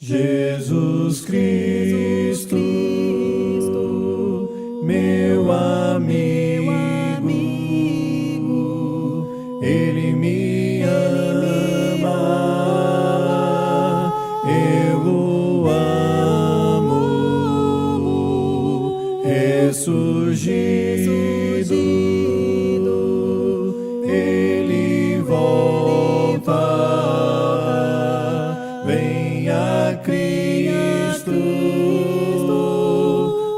Jesus Cristo, meu amigo, Ele me ama, eu o amo, ressurgido, Ele volta, venha Cristo,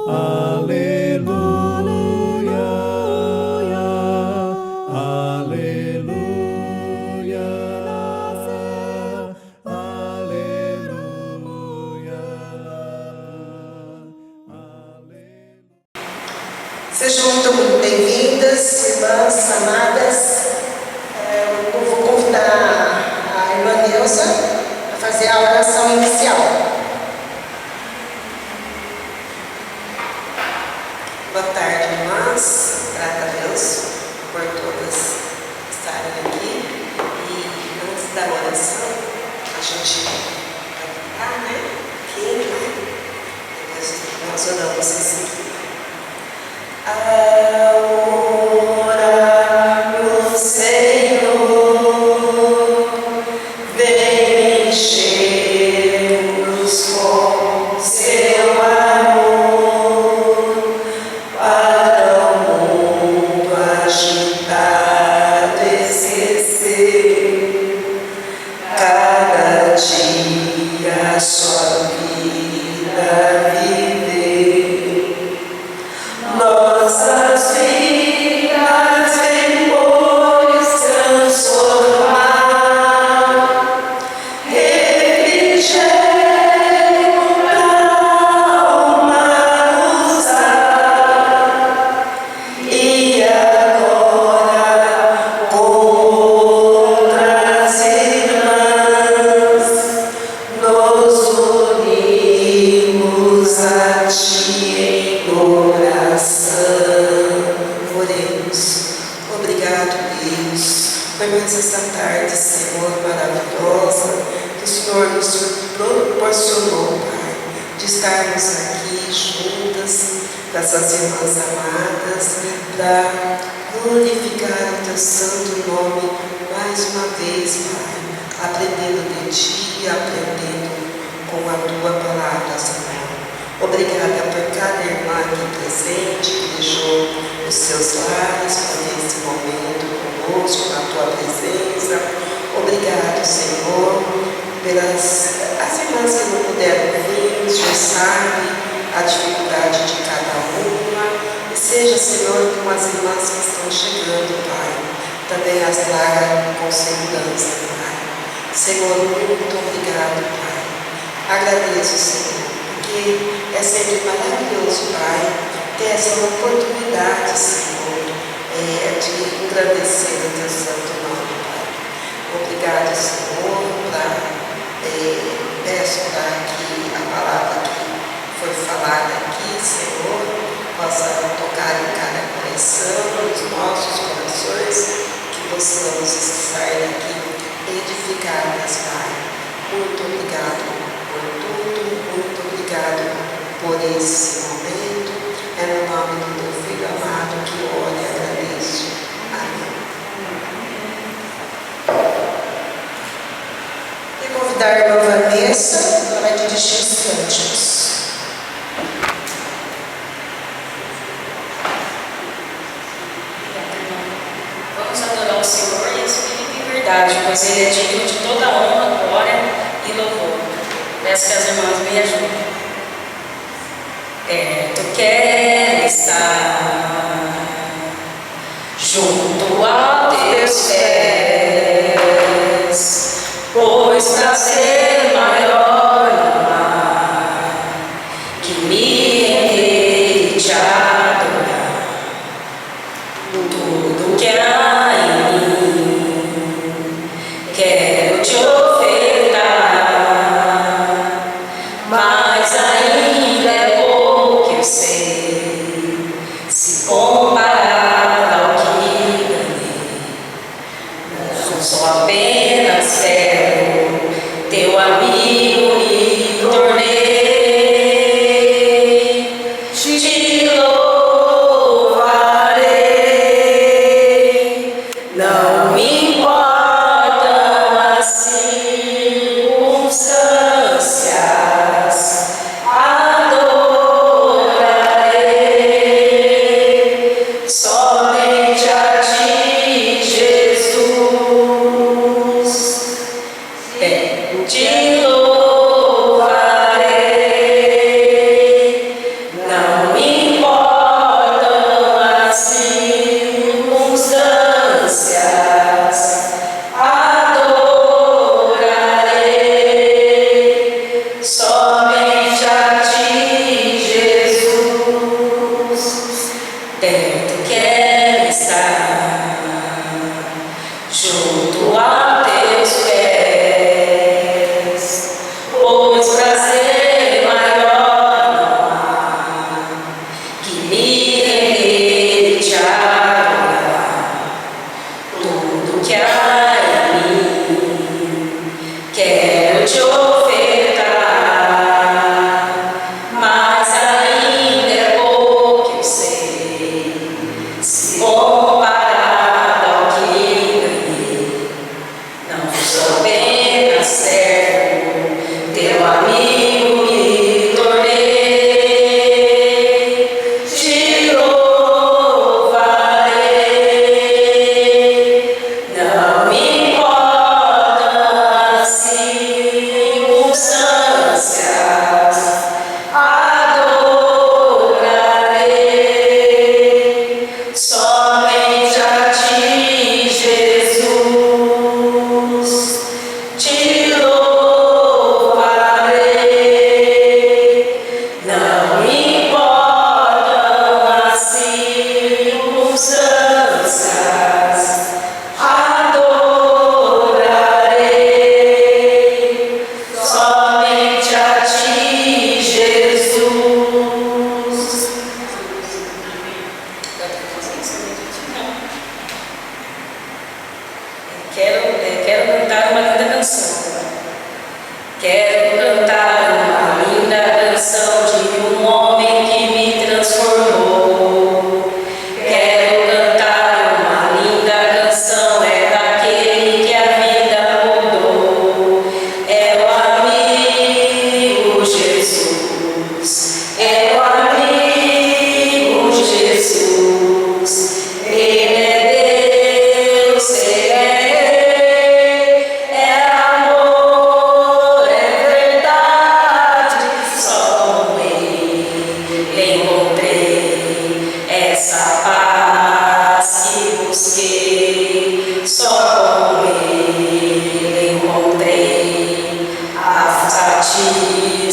aleluia, aleluia, aleluia, aleluia. Sejam muito bem-vindas, irmãs amadas. Eu vou convidar a irmã Neuza a fazer a oração inicial. Boa tarde, irmãs. Grata a Deus por todas estarem aqui. E antes da oração, a gente vai cantar, né? Aqui, né? Depois nós oramos assim. Ora, Senhor, vem encher-nos com seu amor, para o mundo agitado esquecer, cada dia a sua vida viver. Nossas vidas depois transformar, refrigério pra alma nos dar. E agora, com outras irmãs, nos unimos a Ti em oração. Oremos. Obrigado, Deus, por mais esta tarde, Senhor, maravilhosa, que o Senhor nos proporcionou, Pai, de estarmos aqui juntas com essas irmãs amadas, para glorificar o Teu santo nome mais uma vez, Pai, aprendendo de Ti, aprendendo com a Tua palavra, Senhor. Obrigada por cada irmã aqui presente, que deixou os seus lares para nesse momento conosco, na Tua presença. Obrigado, Senhor, pelas as irmãs que não puderam vir, o Senhor sabe a dificuldade de cada uma. E seja, Senhor, com as irmãs que estão chegando, Pai, também as traga com segurança, Pai. Senhor, muito obrigado, Pai. Agradeço, Senhor, porque é sempre maravilhoso, Pai, ter essa oportunidade, Senhor, de engrandecer o Teu santo nome, Pai. Obrigado, Senhor, peço para que a palavra que foi falada aqui, Senhor, possa tocar em cada coração, nos nossos corações, que possamos sair daqui edificadas, Pai. Muito obrigado por tudo, muito obrigado por esse momento. É no nome do Teu Filho amado que eu oro e agradeço. Amém. E convidar a irmã Vanessa, ela vai dirigir os cânticos. Vamos adorar o Senhor em espírito e verdade, pois Ele é digno de toda honra, glória e louvor. Peço que as irmãs me ajudem. Perto quero estar, junto aos Teus pés, pois prazer maior amar, que me render e Te adorar. Tudo que há em mim, quero Te ofertar, mas ainda é pouco que eu sei, se comparado ao que ganhei. Não sou apenas quero Teu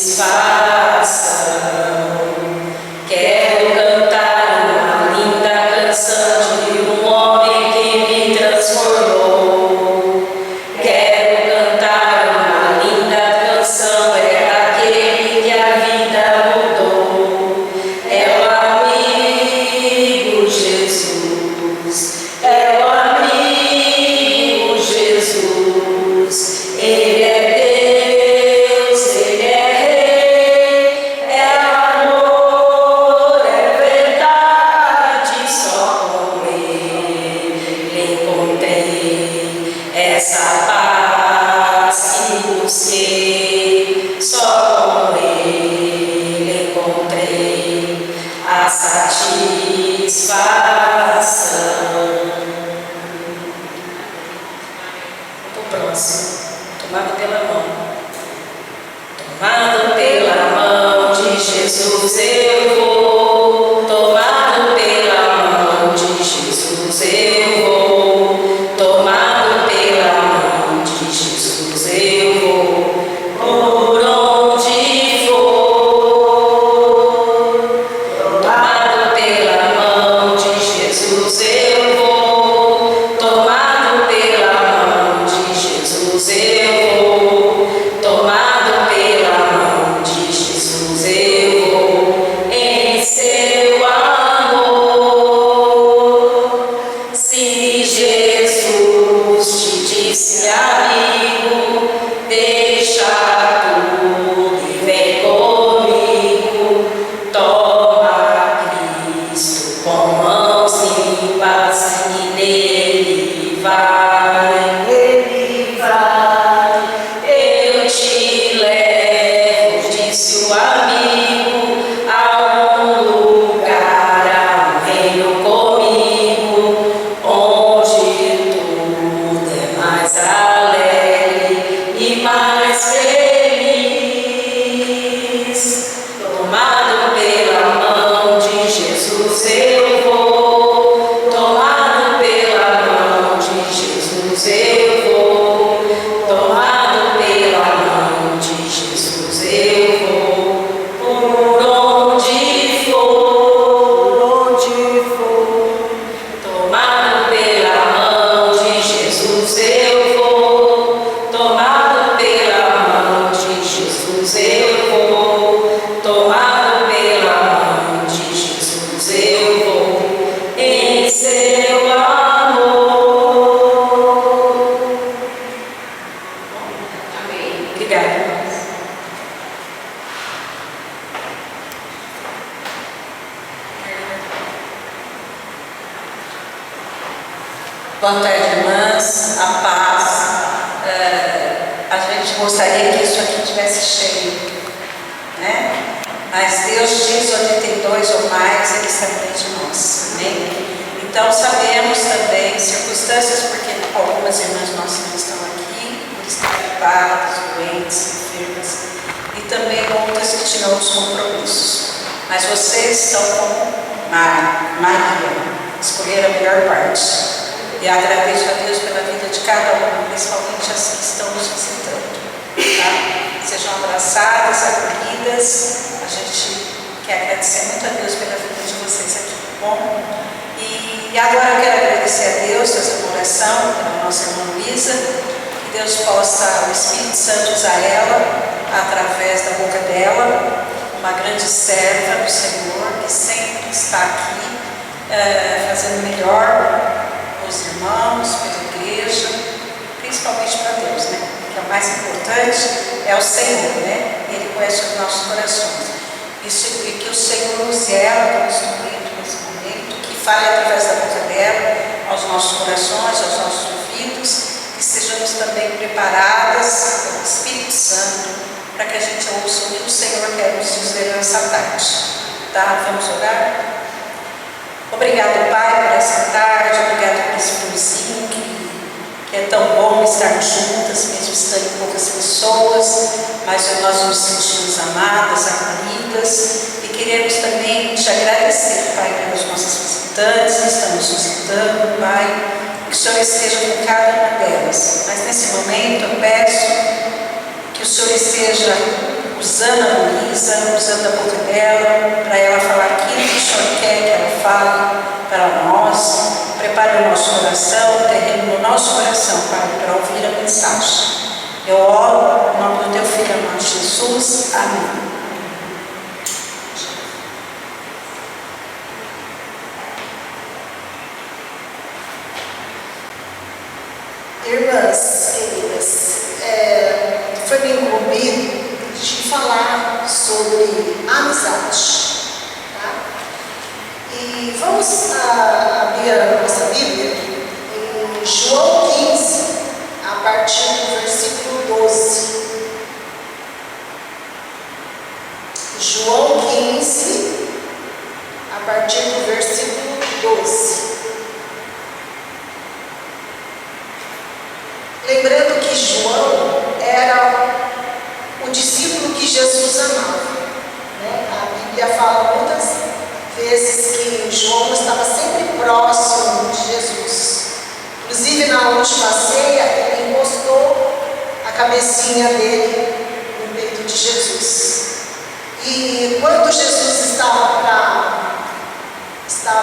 satisfação. Quero cantar uma linda canção de um homem que me transformou. Quero cantar uma linda canção, é aquele que a vida mudou. É o amigo Jesus, é o amigo Jesus. Ele é Deus, Ele é Rei, é amor, é verdade, só com Ele encontrei essa paz que busquei, só com Ele encontrei a satisfação. O próximo, tomado pela mão. Tomado pela mão de Jesus eu vou. Tomado pela mão de Jesus eu vou. Tomado pela mão de Jesus eu vou. Por onde for. Tomado pela mão de Jesus eu vou. Tomado pela mão de Jesus eu vou. Tomado pela mão de Jesus eu vou. Em seu amor. Se Jesus te disse amigo, deixa tudo e vem comigo. Toma Cristo com mãos limpas e nele vai, ele vai. Eu te levo, disse o amigo, a um lugar, a um reino comigo, onde tudo é mais alegre e mais feliz. Tomado pela mão de Jesus eu vou. Tomado pela mão de Jesus eu vou. Tomado pela mão de Jesus eu vou. Por onde for. Tomado pela mão de Jesus eu vou. Tomado pela mão de Jesus eu vou. Tomado pela mão de Jesus eu vou. Em seu amor. Amém. Obrigada. Boa tarde, irmãs, a paz. A gente gostaria que isso aqui tivesse cheio, né? Mas Deus diz: onde tem dois ou mais, Ele está no meio de nós. Amém? Então sabemos também circunstâncias, porque algumas irmãs nossas não estão aqui, por estar gripadas, doentes, enfermas, e também outras que tinham outros compromissos. Mas vocês são como Maria, escolheram a melhor parte. E agradeço a Deus pela vida de cada um, principalmente as que estão nos visitando. Tá? Sejam abraçadas, acolhidas. A gente quer agradecer muito a Deus pela vida de vocês aqui, tá bom? E agora eu quero agradecer a Deus essa oração pela nossa irmã Luísa, que Deus possa, o Espírito Santo, usar ela através da boca dela, uma grande serva do Senhor, que sempre está aqui fazendo melhor os irmãos, pela igreja, principalmente para Deus, né? Que é o mais importante é o Senhor, né? Ele conhece os nossos corações. Isso, e que o Senhor use ela como instrumento nesse momento, que fale através da boca dela aos nossos corações, aos nossos ouvidos, que sejamos também preparadas pelo Espírito Santo para que a gente ouça o que o Senhor quer nos dizer nessa tarde. Tá? Vamos orar? Obrigado, Pai, por essa tarde, obrigado por esse friozinho que é tão bom estarmos juntas, mesmo estando poucas pessoas, mas nós nos sentimos amadas, acolhidas, e queremos também te agradecer, Pai, pelos nossos visitantes que estão nos visitando, Pai, que o Senhor esteja com cada uma delas. Mas nesse momento eu peço que que o Senhor esteja usando a Luísa, usando a boca dela, para ela falar aquilo que o Senhor quer que ela fale para nós. Prepare o nosso coração, o terreno do nosso coração, Pai, para ouvir a mensagem. Eu oro em nome do Teu Filho amado Jesus. Amém. Irmãs queridas, foi me incumbido de falar sobre amizade, tá? E vamos abrir a nossa Bíblia em João 15, a partir do versículo 12. João 15, a partir do versículo 12. Lembrando que João era o discípulo que Jesus amava, né? A Bíblia fala muitas vezes que João estava sempre próximo de Jesus. Inclusive na última ceia, ele encostou a cabecinha dele no peito de Jesus. E quando Jesus estava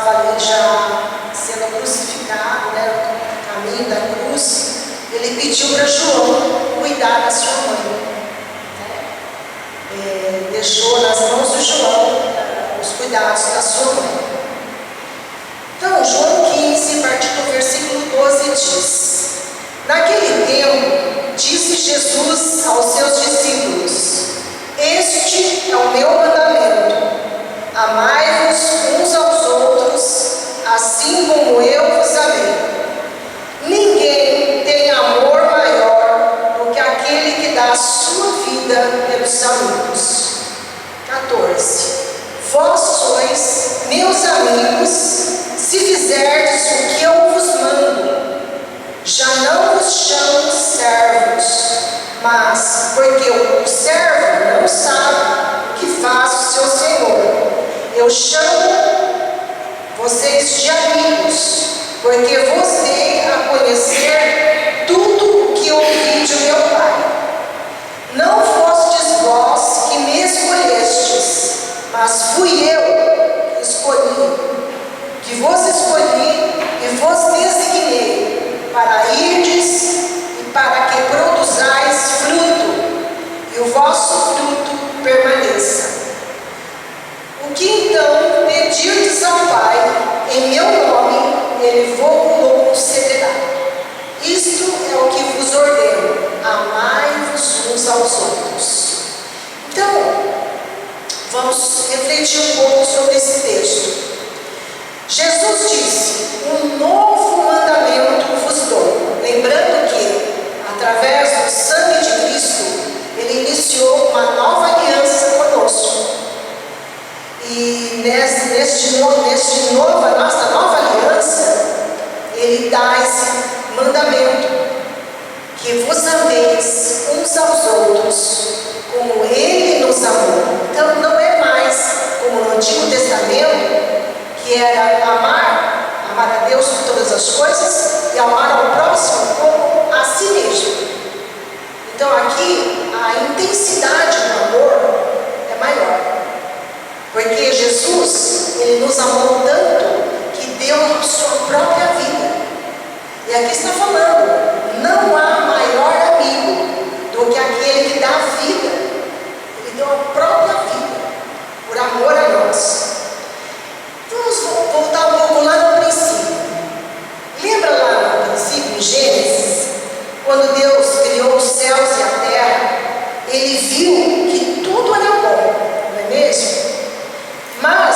ali já sendo crucificado, né, no caminho da cruz, ele pediu para João cuidar da sua mãe, né? Deixou nas mãos de João os cuidados da sua mãe. Então, João 15, a partir do versículo 12 diz: Naquele tempo, disse Jesus aos seus discípulos: Este é o meu mandamento, amai-vos uns aos outros, assim como eu vos amei. Ninguém tem amor maior do que aquele que dá a sua vida pelos amigos. 14. Vós sois meus amigos, se fizerdes o que eu vos mando. Já não vos chamo servos, mas porque o servo não sabe o que faz o seu senhor. Eu chamo vocês de amigos, porque vos dei a conhecer tudo o que ouvi de meu Pai. Não fostes vós que me escolhestes, mas fui eu que escolhi, que vos escolhi e vos designei para irdes e para que produzais fruto, e o vosso fruto permaneça. O que então pedirdes ao Pai em meu nome, Ele vos concederá. Isto é o que vos ordeno: amai-vos uns aos outros. Então, vamos refletir um pouco sobre esse texto. Jesus disse: um novo mandamento vos dou. Lembrando que, através do sangue de Cristo, Ele iniciou uma nova aliança conosco. E nossa nova aliança, Ele dá esse mandamento: que vos ameis uns aos outros, como Ele nos amou. Então não é mais como no Antigo Testamento, que era amar a Deus por todas as coisas e amar ao próximo como a si mesmo. Então aqui a intensidade do amor é maior, porque Jesus, Ele nos amou tanto que deu a sua própria vida. E aqui está falando: não há maior amigo do que aquele que dá a vida. Ele deu a própria vida por amor a nós. Vamos voltar um pouco lá no princípio. Lembra lá no princípio, em Gênesis, quando Deus criou os céus e a terra, Ele viu que tudo era bom, não é mesmo? Mas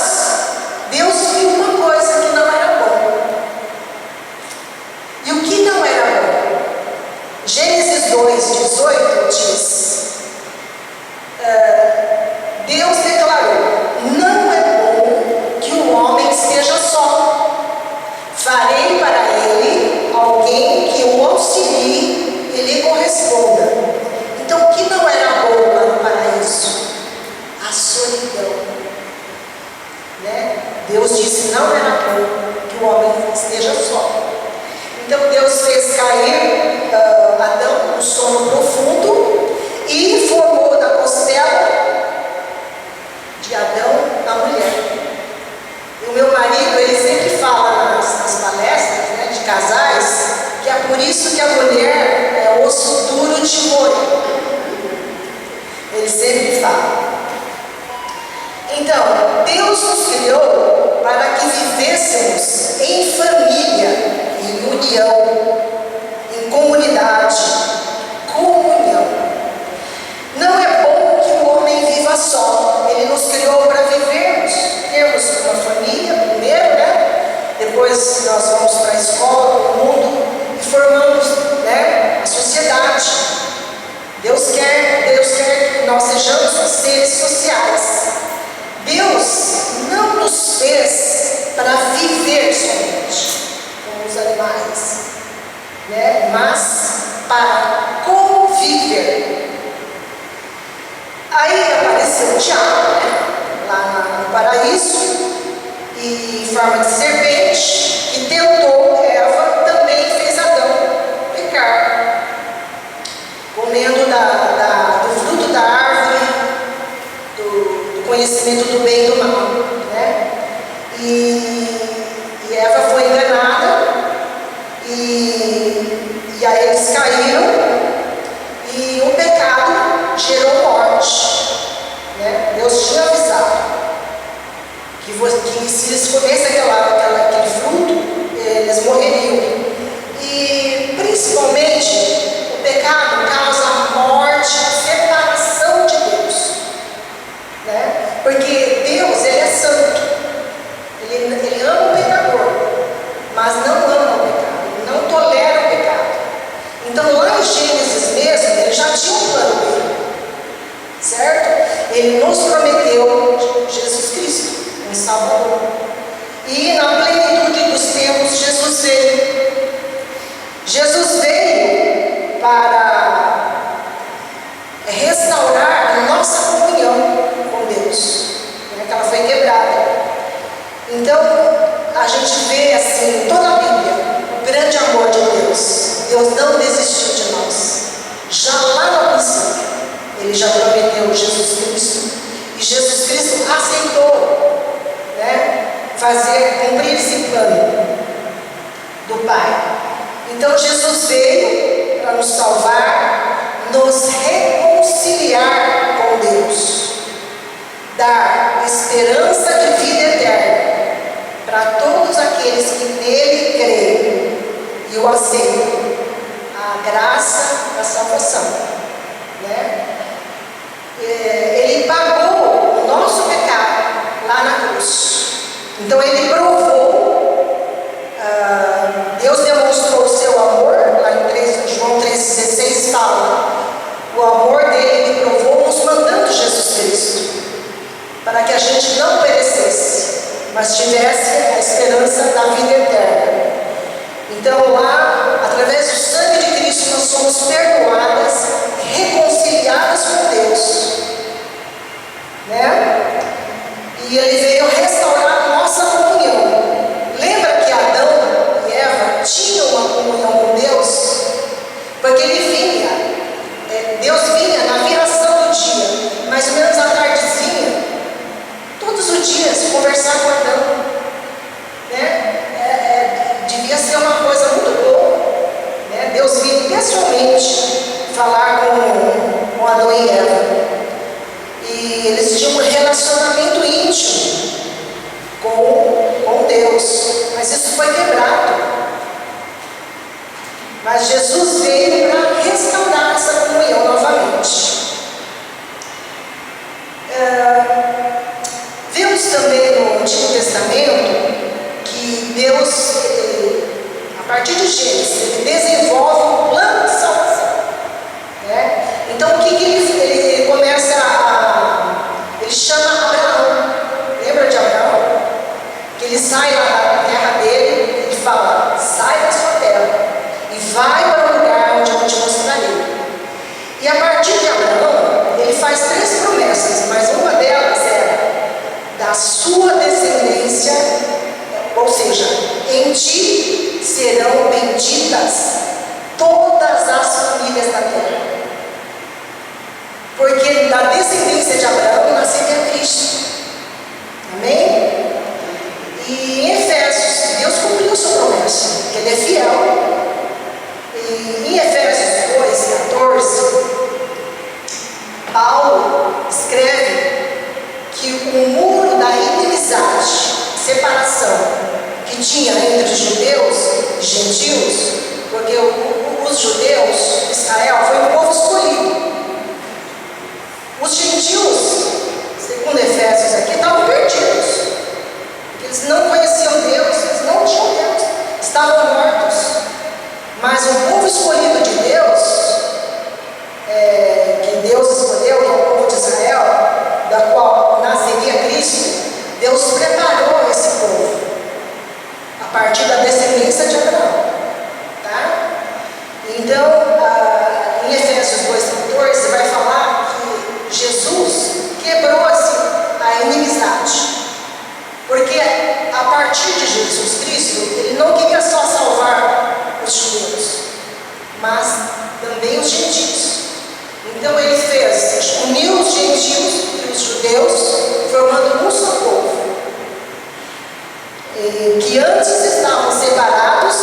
Deus viu uma coisa que não era bom. E o que não era bom? Gênesis 2:18 diz: Deus declarou: não é bom que o homem esteja só. Farei para ele alguém que o auxilie e lhe corresponda. Então, o que não era bom lá no paraíso? A solidão, né? Deus disse: não era bom que o homem esteja só. Então Deus fez cair Adão num sono profundo e fala. Então, Deus nos criou para que vivêssemos em família, em união, em comunidade, comunhão. Não é bom que o homem viva só. Ele nos criou para vivermos, termos uma família primeiro, né? Depois nós vamos para a escola, para o mundo e formamos, né, a sociedade. Deus quer que nós sejamos seres sociais. Deus não nos fez para viver somente como os animais, né? Mas para conviver. Aí apareceu o diabo, né? Lá no paraíso, e em forma de serpente, que tentou Eva, também fez Adão pecar, comendo do fruto da árvore do conhecimento do bem e do mal, né? E Eva foi enganada, e aí eles caíram, e o pecado gerou morte, né? Deus tinha avisado que se eles comessem aquele fruto, eles morreriam. E principalmente o pecado causa morte, separação de Deus, né? Porque Deus, ele é santo, ele ama o pecador, mas não ama o pecado, ele não tolera o pecado. Então lá em Gênesis mesmo, ele já tinha um plano dele, certo? Ele nos prometeu Jesus Cristo, um Salvador. E na plenitude dos tempos, Jesus veio. Jesus veio para restaurar a nossa comunhão com Deus, né, que ela foi quebrada. Então, a gente vê assim, em toda a Bíblia, o grande amor de Deus. Deus não desistiu de nós. Já lá no princípio, Ele já prometeu Jesus Cristo. E Jesus Cristo aceitou, né, cumprir esse plano do Pai. Então Jesus veio para nos salvar, nos reconciliar com Deus, dar esperança de vida eterna para todos aqueles que nele creem e o aceitam, a graça da salvação, né? Ele pagou o nosso pecado lá na cruz. Então ele provou, Deus demonstrou o seu amor, lá em João 3,16 fala, o amor dele ele provou nos mandando Jesus Cristo, para que a gente não perecesse, mas tivesse a esperança da vida eterna. Então lá, através do sangue de Cristo, nós somos perdoadas, reconciliadas com Deus, né? E ele veio restaurar a nossa comunhão. Lembra que Adão e Eva tinham uma comunhão com Deus? Porque Deus vinha na viração do dia, mais ou menos à tardezinha, todos os dias, conversar com Adão, né? Devia ser uma coisa muito boa, né? Deus vinha pessoalmente falar com Adão e Eva. E eles tinham um relacionamento íntimo com Deus, mas isso foi quebrado. Mas Jesus veio para restaurar essa comunhão novamente. Vemos também no Antigo Testamento que Deus, a partir de Gênesis, ele desenvolve um plano de salvação, né? Então o que ele começa ele chama Abraão. Lembra de Abraão? Que ele sai lá da terra dele e fala: sai da sua terra e vai para o lugar onde eu te mostrarei. E a partir de Abraão, ele faz 3 promessas, mas uma delas era da sua descendência, ou seja, em ti serão benditas todas as famílias da terra. Porque da descendência de Abraão nasceria Cristo. Amém? E em Efésios, Deus cumpriu sua promessa, que Ele é fiel. E em Efésios 2:14, Paulo escreve gentios, porque os judeus, Israel, foi um povo escolhido. Os gentios, segundo Efésios aqui, estavam perdidos. Eles não conheciam Deus, eles não tinham Deus, estavam mortos. Mas o povo escolhido de Deus, que Deus escolheu, que é o povo de Israel, da qual nasceria Cristo, Deus preparou esse povo a partir da descendência de Abraão. Tá? Então, em Efésios 2:14, vai falar que Jesus quebrou assim, a inimizade. Porque a partir de Jesus Cristo, ele não queria só salvar os judeus, mas também os gentios. Então ele uniu os gentios e os judeus, formando um só povo, que antes estavam separados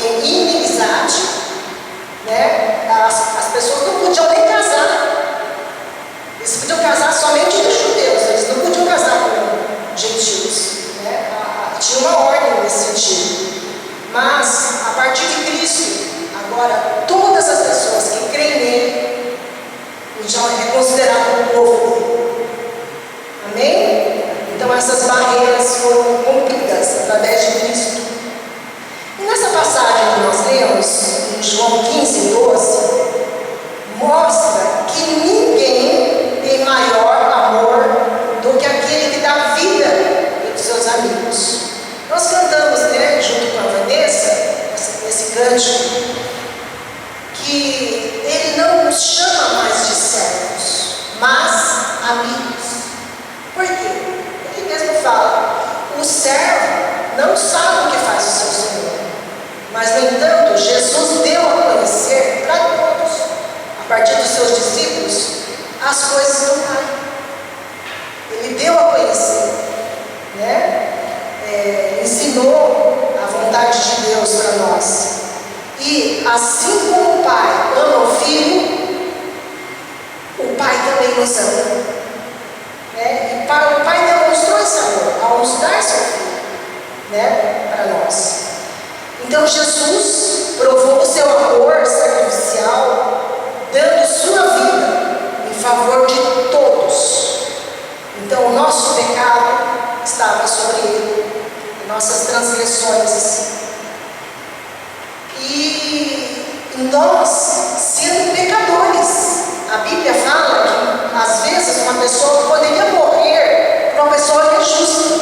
em inimizade, né? As pessoas não podiam nem casar. Eles podiam casar somente entre judeus, eles não podiam casar com gentios, né? Tinha uma ordem nesse sentido. Mas, a partir de Cristo, agora todas as pessoas que creem nele já é considerado um povo dele. Amém? Então essas barreiras foram rompidas através de Cristo. E nessa passagem que nós lemos, em João 15:12, mostra que ninguém tem maior amor do que aquele que dá vida pelos seus amigos. Nós cantamos, né, junto com a Vanessa, esse cântico, que ele não nos chama mais de servos, mas amigos. Por quê? Ele mesmo fala, o servo não sabe o que faz o seu Senhor, mas, no entanto, Jesus deu a conhecer para todos, a partir dos seus discípulos, as coisas do Pai. Ele deu a conhecer, né? Ensinou a vontade de Deus para nós. E assim como o Pai ama o Filho, o Pai também nos ama, né? E o Pai demonstrou esse amor ao nos dar seu Filho, né, para nós. Então Jesus provou o seu amor sacrificial, dando sua vida em favor de todos. Então o nosso pecado estava sobre ele, nossas transgressões. E nós, sendo pecadores, a Bíblia fala que às vezes uma pessoa poderia morrer por uma pessoa que é justa,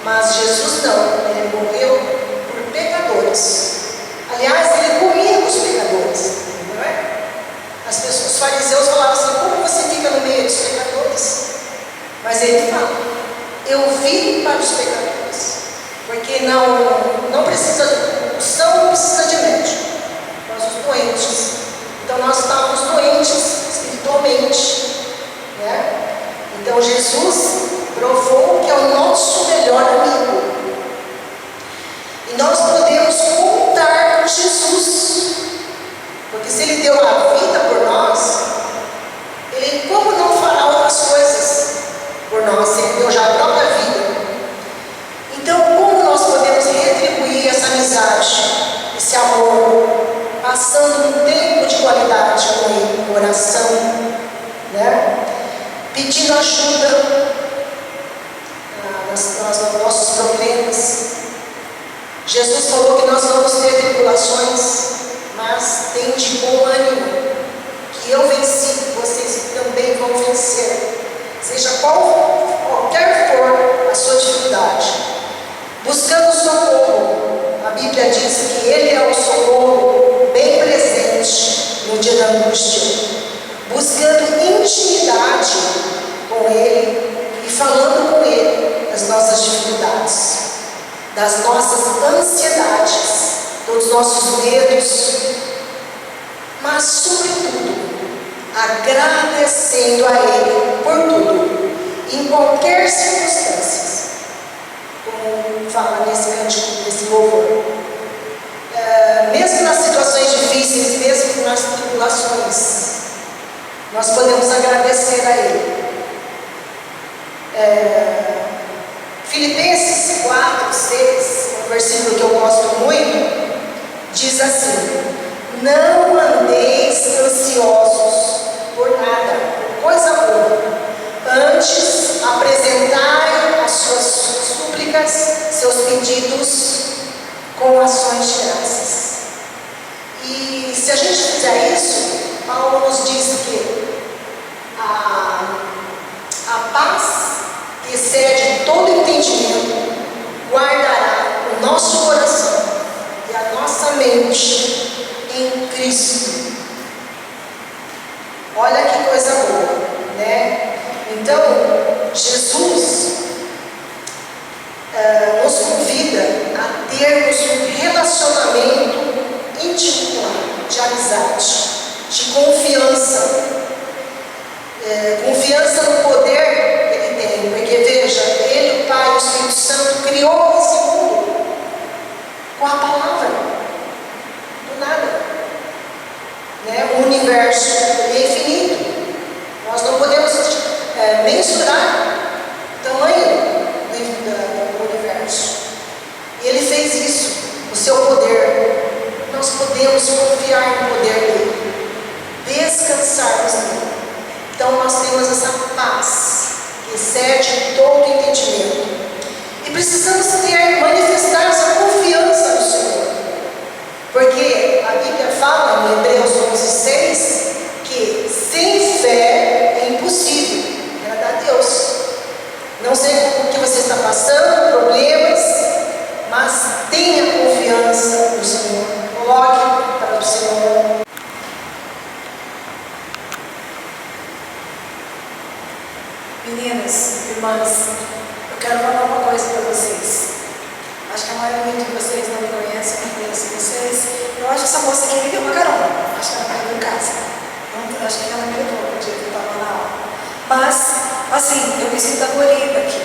mas Jesus não, ele morreu por pecadores. Aliás, ele comia com os pecadores, não é? Os fariseus falavam assim, como você fica no meio dos pecadores? Mas ele fala, eu vim para os pecadores, porque não precisa, o são não precisa de médico, nós os doentes. Então nós estávamos doentes espiritualmente, né? Então Jesus provou que é o nosso melhor amigo. E nós podemos contar com Jesus, porque se ele deu a vida por nós, ele como não fará outras coisas por nós, se ele deu já a própria vida. Então como nós podemos retribuir essa amizade, esse amor, passando um tempo de qualidade com ele, oração, né? Pedindo ajuda nos nossos problemas. Jesus falou que nós vamos ter tribulações, mas tem de bom ânimo, que eu venci, vocês também vão vencer, seja qualquer for a sua dificuldade. Buscando socorro, a Bíblia diz que ele é o socorro bem presente no dia da angústia, buscando intimidade com ele e falando com ele das nossas dificuldades, das nossas ansiedades, dos nossos medos, mas sobretudo agradecendo a ele por tudo, em qualquer circunstância, como fala nesse cântico, nesse louvor. Mesmo nas situações difíceis, mesmo nas tribulações, nós podemos agradecer a ele. Filipenses 4:6, um versículo que eu gosto muito, diz assim: não andeis ansiosos por nada, por coisa alguma. Antes, apresentai as suas súplicas, seus pedidos, com ações de graças. E se a gente fizer isso, Paulo nos diz que a paz que excede todo entendimento guardará o nosso coração e a nossa mente em Cristo. Olha que coisa boa, né? Então, Jesus nos convida a termos um relacionamento íntimo, de amizade, de confiança. Confiança no poder que Ele tem, porque veja, Ele, o Pai e o Espírito Santo criou esse mundo com a palavra, do nada, né? O universo é infinito, nós não podemos mensurar o tamanho do universo, e Ele fez isso, o seu poder. Nós podemos confiar no poder dele, descansarmos nele. Então nós temos essa paz que excede todo entendimento. E precisamos manifestar essa confiança no Senhor. Porque a Bíblia fala em Hebreus 11:6 que sem fé é impossível agradar a Deus. Não sei o que você está passando, problemas, mas tenha confiança no Senhor. Coloque para o Senhor. Meninas, irmãs, eu quero falar uma coisa para vocês. Acho que a maioria de vocês não me conhece, eu não conheço vocês. Eu acho que essa moça aqui me deu uma carona. Acho que ela me deu em casa. Não, acho que ela me levou no dia que eu estava na aula. Mas, assim, eu me sinto acolhida aqui.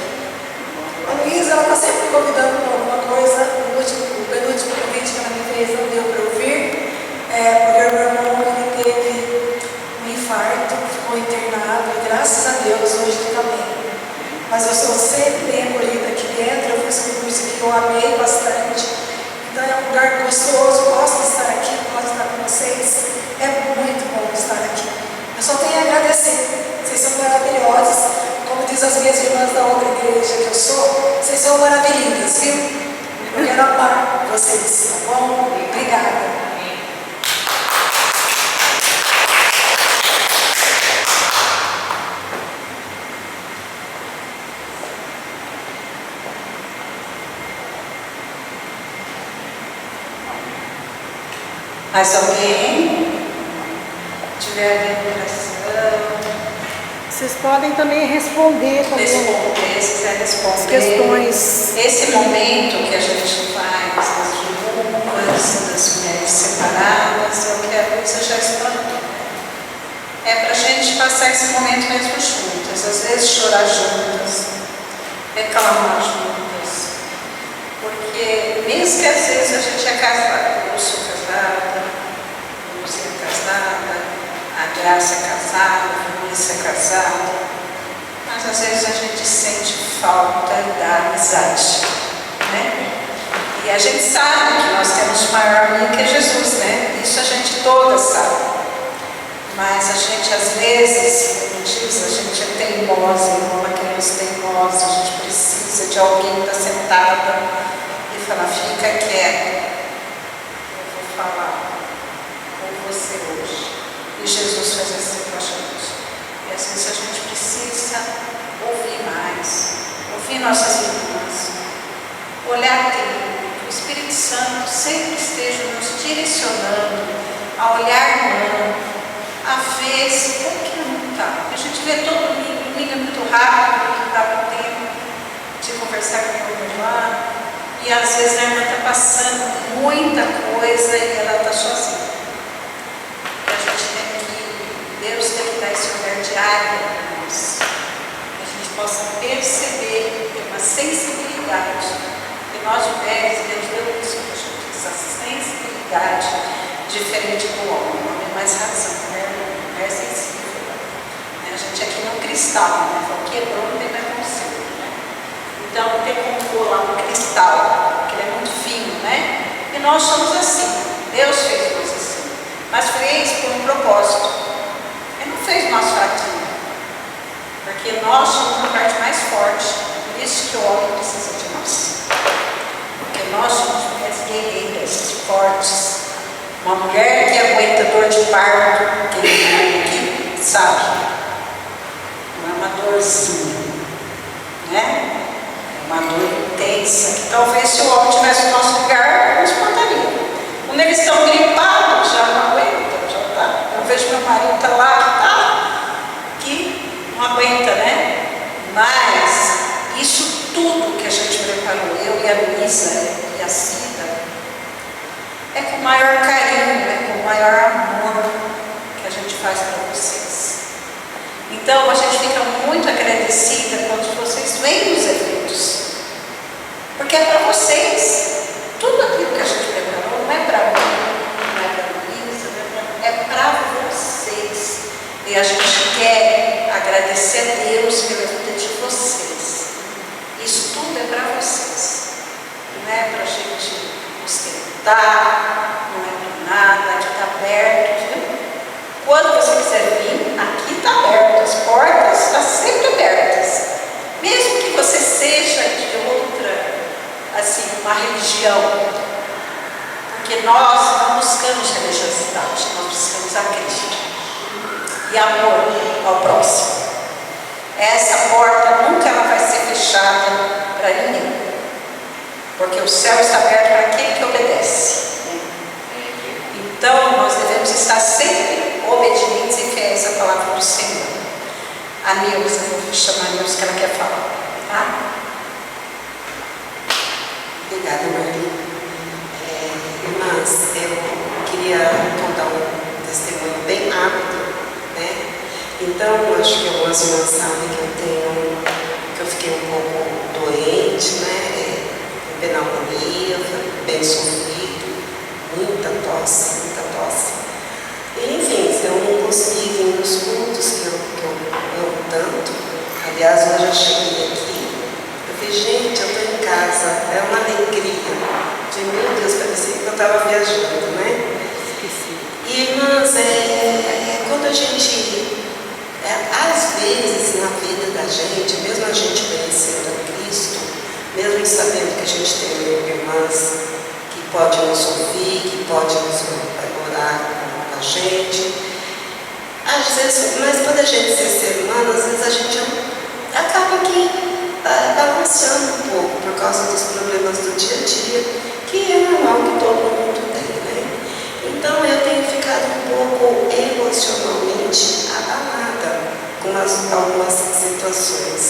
A Luísa, ela está sempre me convidando para alguma coisa. O penúltimo convite que ela me fez não deu para eu vir, porque o meu irmão ele teve um infarto, ficou internado, e graças a Deus hoje ele está bem. Mas eu sou sempre bem acolhida aqui dentro, eu fiz um curso que eu amei bastante. Então é um lugar gostoso, gosto de estar aqui, gosto de estar com vocês. É muito bom estar aqui. Eu só tenho a agradecer. Vocês são maravilhosos. Como diz as minhas irmãs da outra igreja que eu sou, vocês são maravilhindas, viu? Eu quero amar vocês, tá bom? Obrigada. Mais alguém? Tiver lembrança? Vocês podem também responder também Responder, se quiser responder. as questões. Esse momento que a gente faz das viúvas, das mulheres separadas, é o que a Luísa já explantou. É para a gente passar esse momento mesmo juntas, às vezes chorar juntas, reclamar juntas. Porque mesmo que às vezes a gente é casada, eu sou casada, você é casada, a Graça é casada, a Luísa é casada, mas às vezes a gente sente falta da amizade, né? E a gente sabe que nós temos maior amigo que Jesus, né? Isso a gente toda sabe. Mas a gente às vezes, como diz, a gente é teimosa, igual uma criança teimosa, a gente precisa de alguém que está sentada e falar, fica quieto, eu vou falar com você hoje. E Jesus faz assim com a gente. E às vezes a gente precisa ouvir mais, ouvir nossas irmãs, olhar dentro, que o Espírito Santo sempre esteja nos direcionando a olhar humano, a ver se como que não está. A gente vê todo domingo é muito rápido, não dá para tempo de conversar com a irmã, e às vezes a irmã está passando muita coisa e ela está sozinha. Deus tem que dar esse olhar diário para nós, que a gente possa perceber, ter uma sensibilidade, que nós mulheres, Deus deu isso para a gente, essa sensibilidade diferente do homem. O homem é mais razão, né? A mulher é sensível. Né? A gente aqui não cristal, né? Fala, quebrou, não tem mais conselho, né? Então não tem como pôr lá no cristal, porque ele é muito fino, né? E nós somos assim. Deus fez nós assim, mas fez por um propósito. Ele não fez nós fraquinhos, porque nós somos a parte mais forte, por isso que o homem precisa de nós. Porque nós somos mulheres guerreiras, fortes. Uma mulher que aguenta dor de parto, que sabe, não é uma dorzinha, né? É uma dor intensa, que talvez se o homem tivesse no nosso lugar, não suportaria. Quando eles estão gripados, já não aguentam, já tá. Eu vejo meu marido tá lá, que não aguenta, né? Mas isso tudo que a gente preparou, eu e a Luísa e a Cida, é com o maior carinho, é com o maior amor que a gente faz para vocês. Então a gente fica muito agradecida quando vocês vêm nos eventos, porque é para vocês. Tudo aquilo que a gente preparou não é para mim, não é para a Luísa, é para vocês. E a gente quer agradecer a Deus pela vida de vocês. Isso tudo é para vocês, não é para a gente ostentar, não é para nada, aqui está aberto, viu? Quando você quiser vir, aqui está aberto, as portas estão sempre abertas. Mesmo que você seja de outra, assim, uma religião, porque nós não buscamos religiosidade, nós buscamos a Cristo e amor ao próximo. Essa porta nunca ela vai ser fechada para ninguém, porque o céu está aberto para aquele que obedece. Então nós devemos estar sempre obedientes e fiéis à palavra do Senhor. A Nilza, eu vou chamar a Nilza que ela quer falar, tá? Obrigada, Marli. Irmãs, eu queria contar um testemunho bem rápido, né? Então, acho que algumas irmãs sabem que eu fiquei um pouco doente, né? Com pneumonia, foi bem sofrido, muita tosse. E, enfim, eu não consegui vir nos cultos que eu amo tanto. Aliás, hoje eu cheguei aqui, eu falei, gente, eu estou em casa, é uma alegria. De meu Deus, parecia que eu estava viajando, né? E, irmãs, quando a gente, às vezes na vida da gente, mesmo a gente conhecendo a Cristo, mesmo sabendo que a gente tem irmãs que podem nos ouvir, que podem nos orar com a gente, às vezes, mas quando a gente é ser humano, às vezes a gente acaba aqui balançando um pouco por causa dos problemas do dia a dia, que é normal que todo mundo tem, né? Então eu tenho ficado um pouco emocionalmente abalada com algumas situações.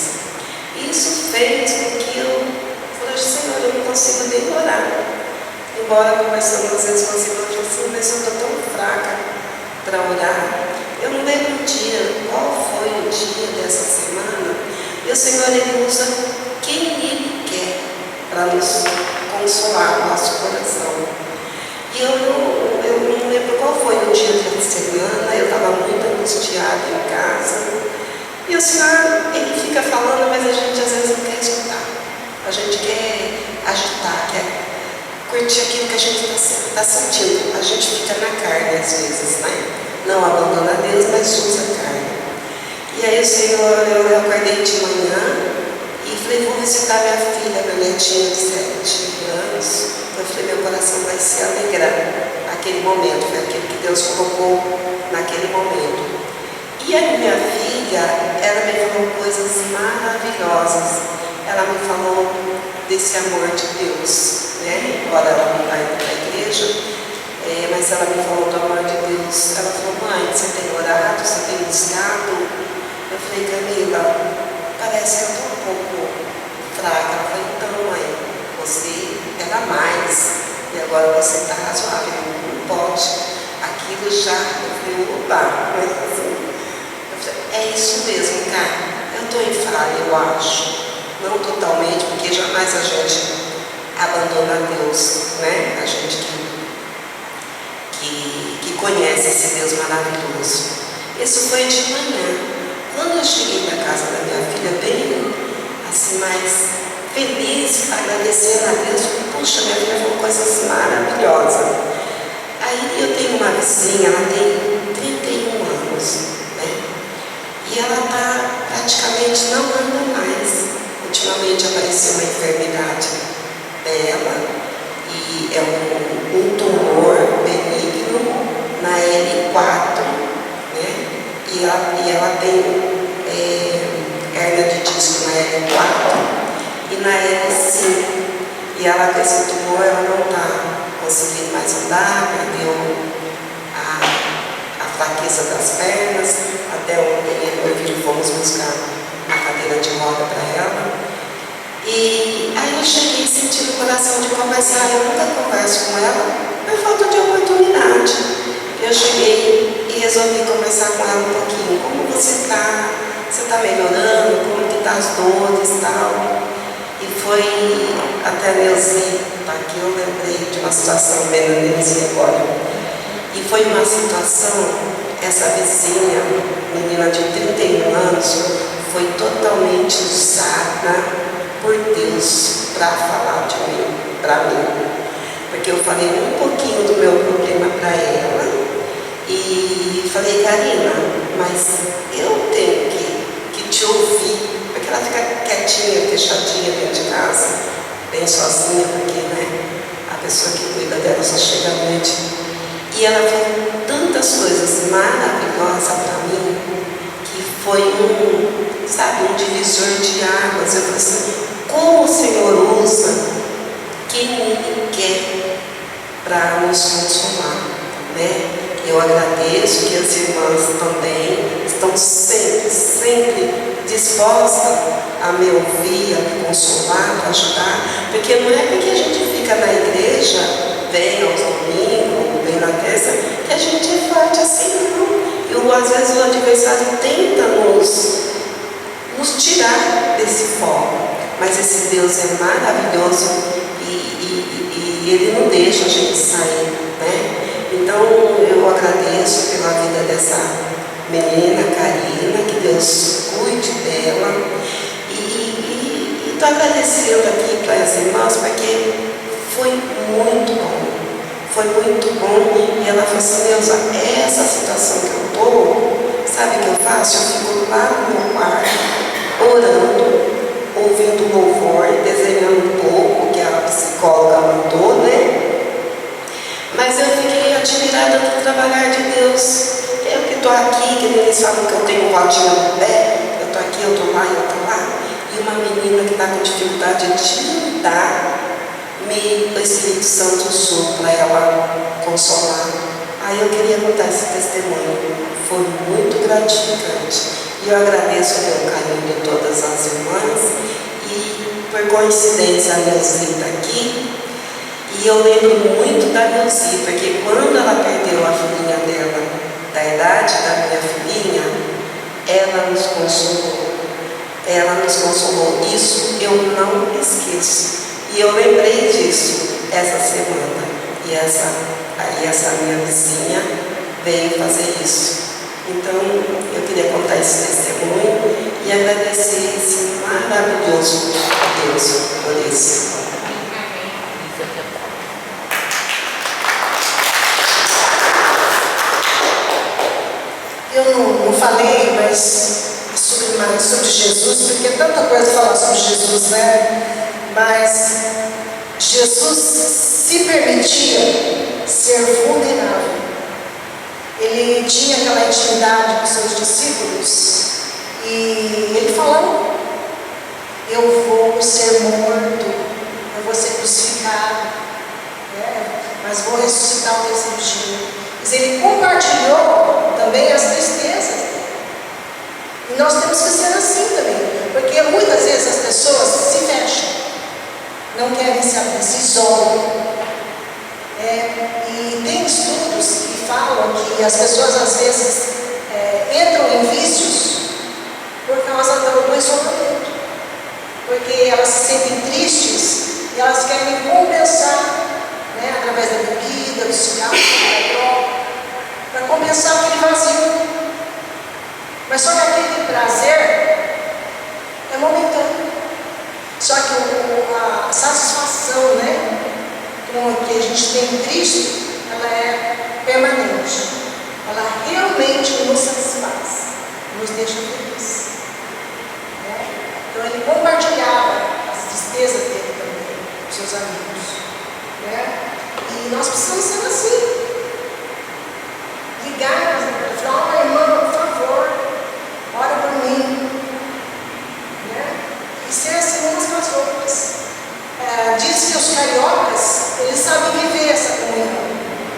Isso fez com que eu falei, Senhor, eu não consigo nem orar. Embora conversando às vezes com as irmãs, eu assim, mas eu estou tão fraca para orar. Eu não lembro o dia, qual foi o dia dessa semana, e o Senhor, Ele usa quem Ele quer para nos consolar o nosso coração. E eu não lembro qual foi o dia da semana, eu estava muito angustiada em casa, e o Senhor, Ele fica falando, mas a gente às vezes não quer escutar. A gente quer agitar, quer curtir aquilo que a gente está sentindo. A gente fica na carne às vezes, né? Não abandona Deus, mas usa a carne. E aí o Senhor, eu acordei de manhã e falei, vou visitar minha filha, minha netinha de 7 anos. Eu falei, meu coração vai se alegrar naquele momento, foi aquilo que Deus colocou naquele momento. E a minha filha, ela me falou coisas maravilhosas. Ela me falou desse amor de Deus, né? Embora ela não vai para a igreja, mas ela me falou do amor de Deus. Ela falou, mãe, você tem orado, você tem buscado? Eu falei, Camila, parece que eu estou um pouco fraca. Ela falou, então, mãe, você era mais, e agora você está razoável, não pode. Aquilo já, eu falei, opa, mas assim, eu falei, é isso mesmo, cara. Eu estou em falha, eu acho. Não totalmente, porque jamais a gente abandona Deus, né? A gente que conhece esse Deus maravilhoso. Isso foi de manhã. Quando eu cheguei na casa da minha filha, bem assim, mais feliz, agradecendo a Deus, puxa, minha filha falou coisas maravilhosas. Aí eu tenho uma vizinha, ela tem 31 anos, né? E ela está praticamente não anda mais. Ultimamente apareceu uma enfermidade dela, e é um tumor benigno na L4, né? E ela tem hérnia de disco na L4 e na L5. E ela, com esse tumor, ela não está conseguindo mais andar, perdeu a fraqueza das pernas. Até ontem eu fomos buscar uma cadeira de roda para ela. E aí eu cheguei sentindo o coração de conversar. Eu nunca converso com ela, por falta de oportunidade. Eu cheguei e resolvi conversar com ela um pouquinho. Como você está? Você está melhorando? Como que tá as dores e tal? E foi até a Neuzi, tá aqui, eu lembrei de uma situação bem na Neuzi agora. E foi uma situação, essa vizinha, menina de 31 anos, foi totalmente usada por Deus para falar de mim, para mim. Porque eu falei um pouquinho do meu problema para ela e falei, Karina, mas eu tenho que te ouvir. Porque ela fica quietinha, fechadinha dentro de casa, bem sozinha, porque, né, a pessoa que cuida dela só chega à noite. E ela falou tantas coisas maravilhosas para mim, que foi um divisor de águas. Eu falei assim, como o Senhor usa quem Ele quer para nos consolar, né? Eu agradeço que as irmãs também estão sempre dispostas a me ouvir, a me consolar, a ajudar, porque não é porque a gente fica na igreja, vem aos domingos, vem na terça, que a gente é forte assim, não. Às vezes o adversário tenta nos tirar desse foco, mas esse Deus é maravilhoso e Ele não deixa a gente sair, né? Então eu agradeço pela vida dessa menina, Karina, que Deus cuide dela. E estou agradecendo aqui para as irmãs, porque foi muito bom. Foi muito bom. E ela falou assim, Neuza, essa situação que eu estou, sabe o que eu faço? Eu fico lá no meu quarto, orando, ouvindo louvor, desenhando um pouco, que a psicóloga mandou, né? Mas eu fiquei admirada do trabalhar de Deus. Eu que estou aqui, que eles falam que eu tenho rodinha no pé, eu estou aqui, eu estou lá, eu estou lá. E uma menina que está com dificuldade de andar, o Espírito Santo usou para ela consolar. Aí eu queria contar esse testemunho. Foi muito gratificante. E eu agradeço pelo carinho de todas as irmãs. E por coincidência a Neuzi está aqui. E eu lembro muito da Neuzi, porque quando ela perdeu a filhinha dela, da idade da minha filhinha, ela nos consolou. Ela nos consolou. Isso eu não esqueço. E eu lembrei disso essa semana. E essa minha vizinha veio fazer isso. Então, eu queria contar esse testemunho e agradecer esse maravilhoso Deus por isso. Eu não falei, mas sobre Jesus, porque é tanta coisa falar sobre Jesus, né? Mas Jesus se permitia ser vulnerável. Ele tinha aquela intimidade com seus discípulos e ele falou: eu vou ser morto, eu vou ser crucificado, né? Mas vou ressuscitar o terceiro dia. Mas ele compartilhou também as tristezas. E nós temos que ser assim também, porque muitas vezes as pessoas se fecham, não querem se abrir, se isolam. E tem estudos que falam que as pessoas às vezes entram em vícios por causa do isolamento, porque elas se sentem tristes e elas querem compensar, né, através da bebida, do cigarro, da droga, para compensar aquele vazio. Mas só que aquele prazer é momentâneo. Só que a satisfação, né, que a gente tem em Cristo, ela ela é permanente. Ela realmente nos satisfaz, nos deixa felizes. Né? Então ele compartilhava as despesas dele também com seus amigos. Né? E nós precisamos ser assim. Ligar, falar, irmã, por favor, ora por mim. Né? E ser assim umas com as outras. Diz que os cariocas, eles sabem viver essa comunhão.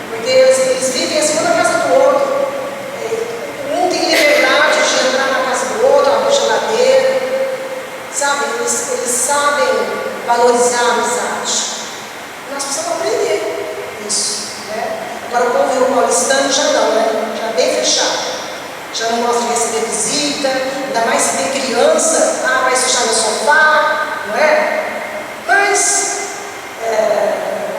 Porque eles vivem assim um na casa do outro. Um tem liberdade de entrar na casa do outro, abrir geladeira. Sabe? Eles sabem valorizar a amizade. Nós precisamos aprender isso. Né? Agora o povo paulistano já não, né? Já bem fechado. Já não gosta de receber visita, ainda mais se tem criança, vai sujar no sofá, não é? Mas,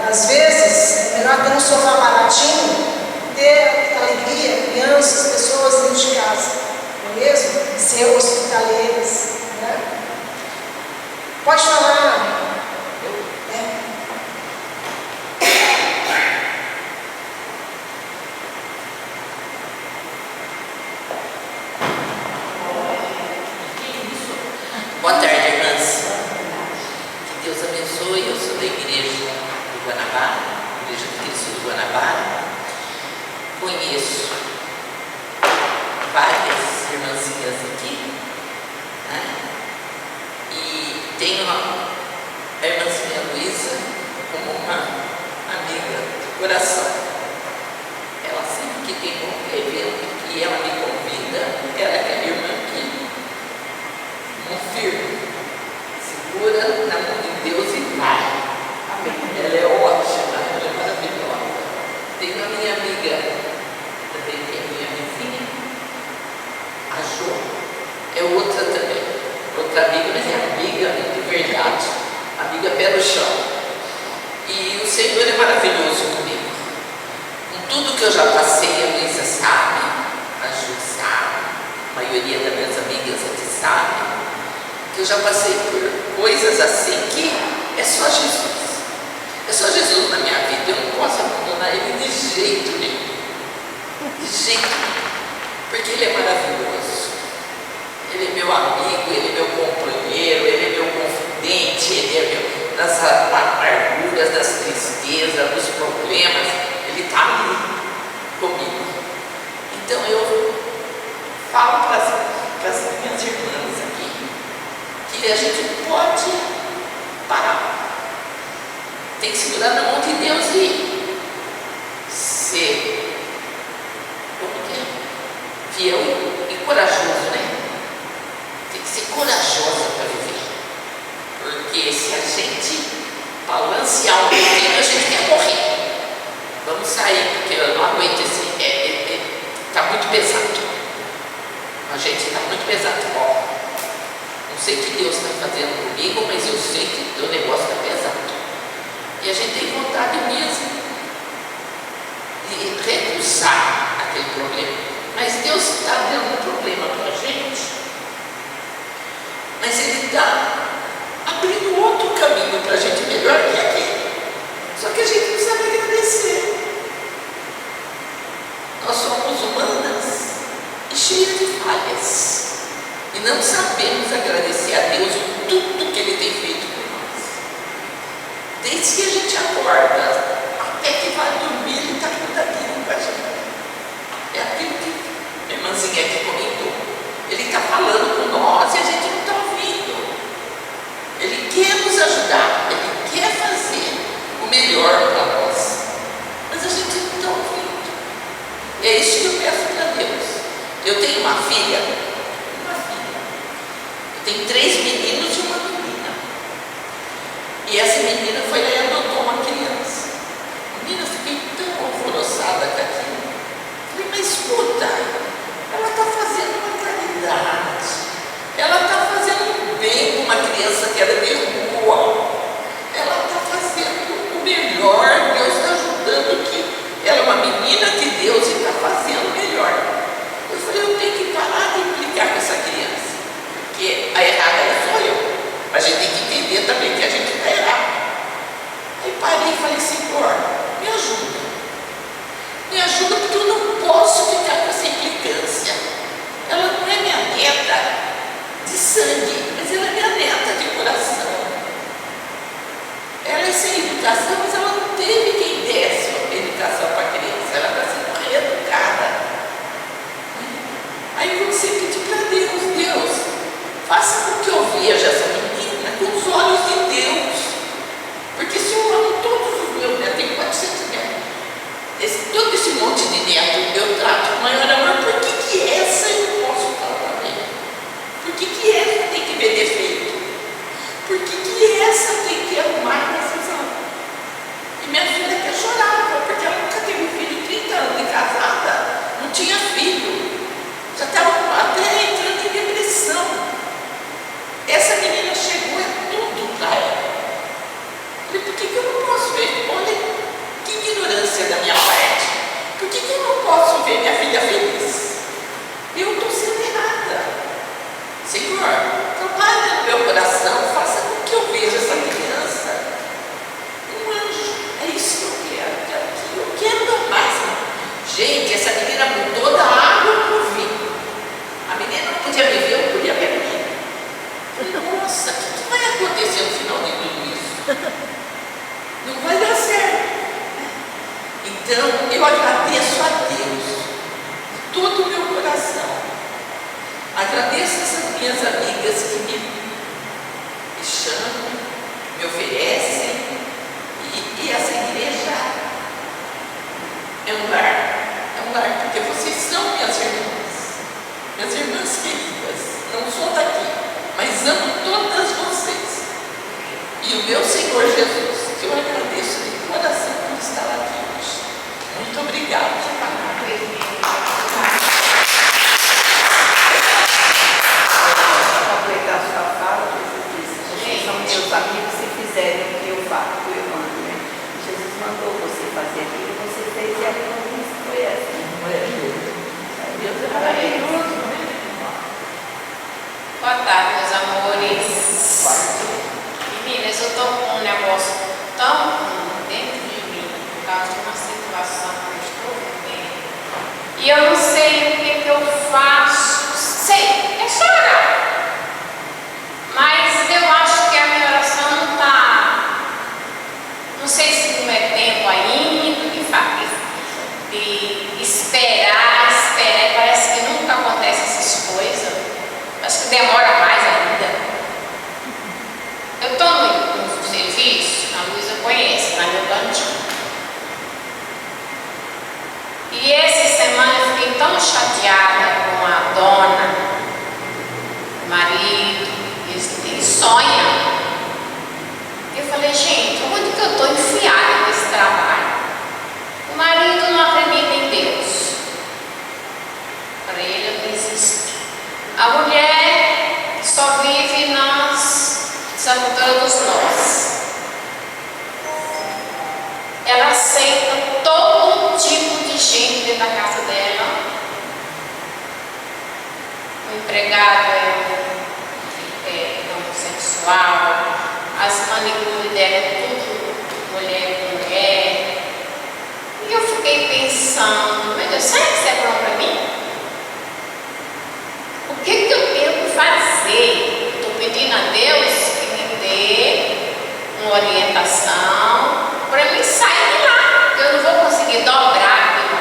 às vezes, é melhor ter um sofá baratinho, ter alegria, crianças, pessoas dentro de casa, não é mesmo? Ser hospitaleiras, né? Pode falar. Boa tarde, irmãs. Que Deus abençoe. Eu sou da igreja do Guanabara, Igreja do Cristo do Guanabara. Conheço várias irmãzinhas aqui, né? E tenho a irmãzinha Luísa como uma amiga de coração. Ela sempre que tem um evento que ela me convida, ela é aquela irmã que não firme, segura na mão de Deus e vai. Amém. Ela é ótima, ela é maravilhosa. Tenho a minha amiga, também que é minha vizinha, a Jo, é outra também, outra amiga, mas é amiga de verdade, amiga pé no chão. E o Senhor é maravilhoso comigo. Com tudo que eu já passei, a Luísa sabe, a Jo sabe, a maioria das minhas amigas aqui sabe. Eu já passei por coisas assim que é só Jesus. É só Jesus na minha vida. Eu não posso abandonar Ele de jeito nenhum. De jeito nenhum. Porque Ele é maravilhoso. Ele é meu amigo, Ele é meu companheiro, Ele é meu confidente, Ele é meu das amarguras, das tristezas, dos problemas. Ele está ali comigo. Então eu falo para as minhas irmãs aqui que a gente pode parar. Tem que segurar na mão de Deus e ser fiel e corajoso, né? Tem que ser corajosa para viver. Porque se a gente balancear um pouquinho, a gente quer morrer. Vamos sair, porque eu não aguento esse. Está muito pesado. A gente está muito pesado. Não sei o que Deus está fazendo comigo, mas eu sei que o negócio está pesado. E a gente tem vontade mesmo de recusar aquele problema. Mas Deus está dando um problema para a gente. Mas Ele está abrindo outro caminho para a gente melhor que aquele. Só que a gente não sabe agradecer. Nós somos humanas e cheias de falhas. E não sabemos agradecer a Deus por tudo que Ele tem feito por nós. Desde que a gente acorda até que vai dormir, Ele está cuidando com a gente. É aquilo que a irmãzinha aqui comentou. Ele está falando com nós e a gente não está ouvindo. Ele quer nos ajudar, Ele quer fazer o melhor para nós. Mas a gente não está ouvindo. É isso que eu peço para Deus. Eu tenho uma filha. Tem 3 meninos e uma menina. E essa menina foi lá e adotou uma criança. Menina, eu fiquei tão alvoroçada com aquilo. Falei, mas escuta, ela está fazendo uma caridade. Ela está fazendo bem com uma criança que era de rua. Ela está fazendo o melhor. Deus está ajudando aqui. Ela é uma menina que Deus está fazendo melhor. Eu falei, eu tenho que parar de implicar com essa criança. Porque a errada é só eu. nossa, o que vai acontecer no final de tudo isso? Não vai dar certo. Então, eu agradeço a Deus de todo o meu coração. Agradeço essas minhas amigas que me chamam, me oferecem. E essa igreja é um lar, porque vocês são minhas irmãs queridas. Não sou daqui, mas amo todas vocês. E o meu Senhor Jesus, que eu agradeço de coração por estar aqui hoje. Muito obrigada. Aproveitar a sua fala, Jesus disse: vocês são meus amigos se fizerem o que eu faço, eu mando, né? Jesus mandou você fazer aquilo, você fez e a recompensa foi essa. Deus é maravilhoso, né? Boa tarde, meus amores. Meninas, eu estou com um negócio tão dentro de mim, por causa de uma situação que eu estou vivendo. E eu não sei o que eu faço. Sei, é chorar. Mas eu acho que a minha oração não está. Não sei se não é tempo ainda de esperar. Parece que nunca acontece essas coisas. Acho que demora mais ainda. Eu estou no serviço, a Luísa conhece, na meu cantinho. E essa semana eu fiquei tão chateada com a dona, o marido, ele sonha. Eu falei, gente, onde que eu estou enfiada nesse trabalho? O marido não acredita em Deus. Para ele não existe. A mulher só vive nas todos nós. Ela aceita todo tipo de gente dentro da casa dela. O empregado é homossexual, as manicures dela tudo mulher com mulher. E eu fiquei pensando, meu Deus, será que isso é bom para mim? O que eu tenho que fazer? Estou pedindo a Deus que me dê uma orientação para mim sair de lá. Eu não vou conseguir dobrar aquilo.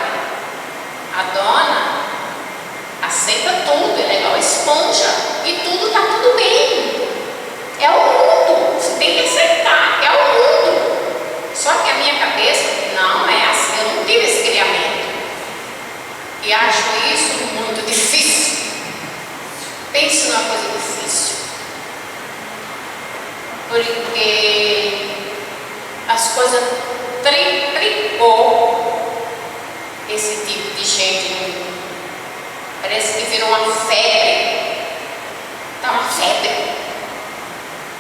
A dona aceita tudo, ela é igual esponja e tudo está tudo bem. É o mundo, você tem que aceitar, é o mundo. Só que a minha cabeça não é assim, eu não tive esse criamento. E acho isso muito difícil. Pense numa coisa difícil. Porque as coisas triplicou esse tipo de gente no mundo. Parece que virou uma febre. Está uma febre.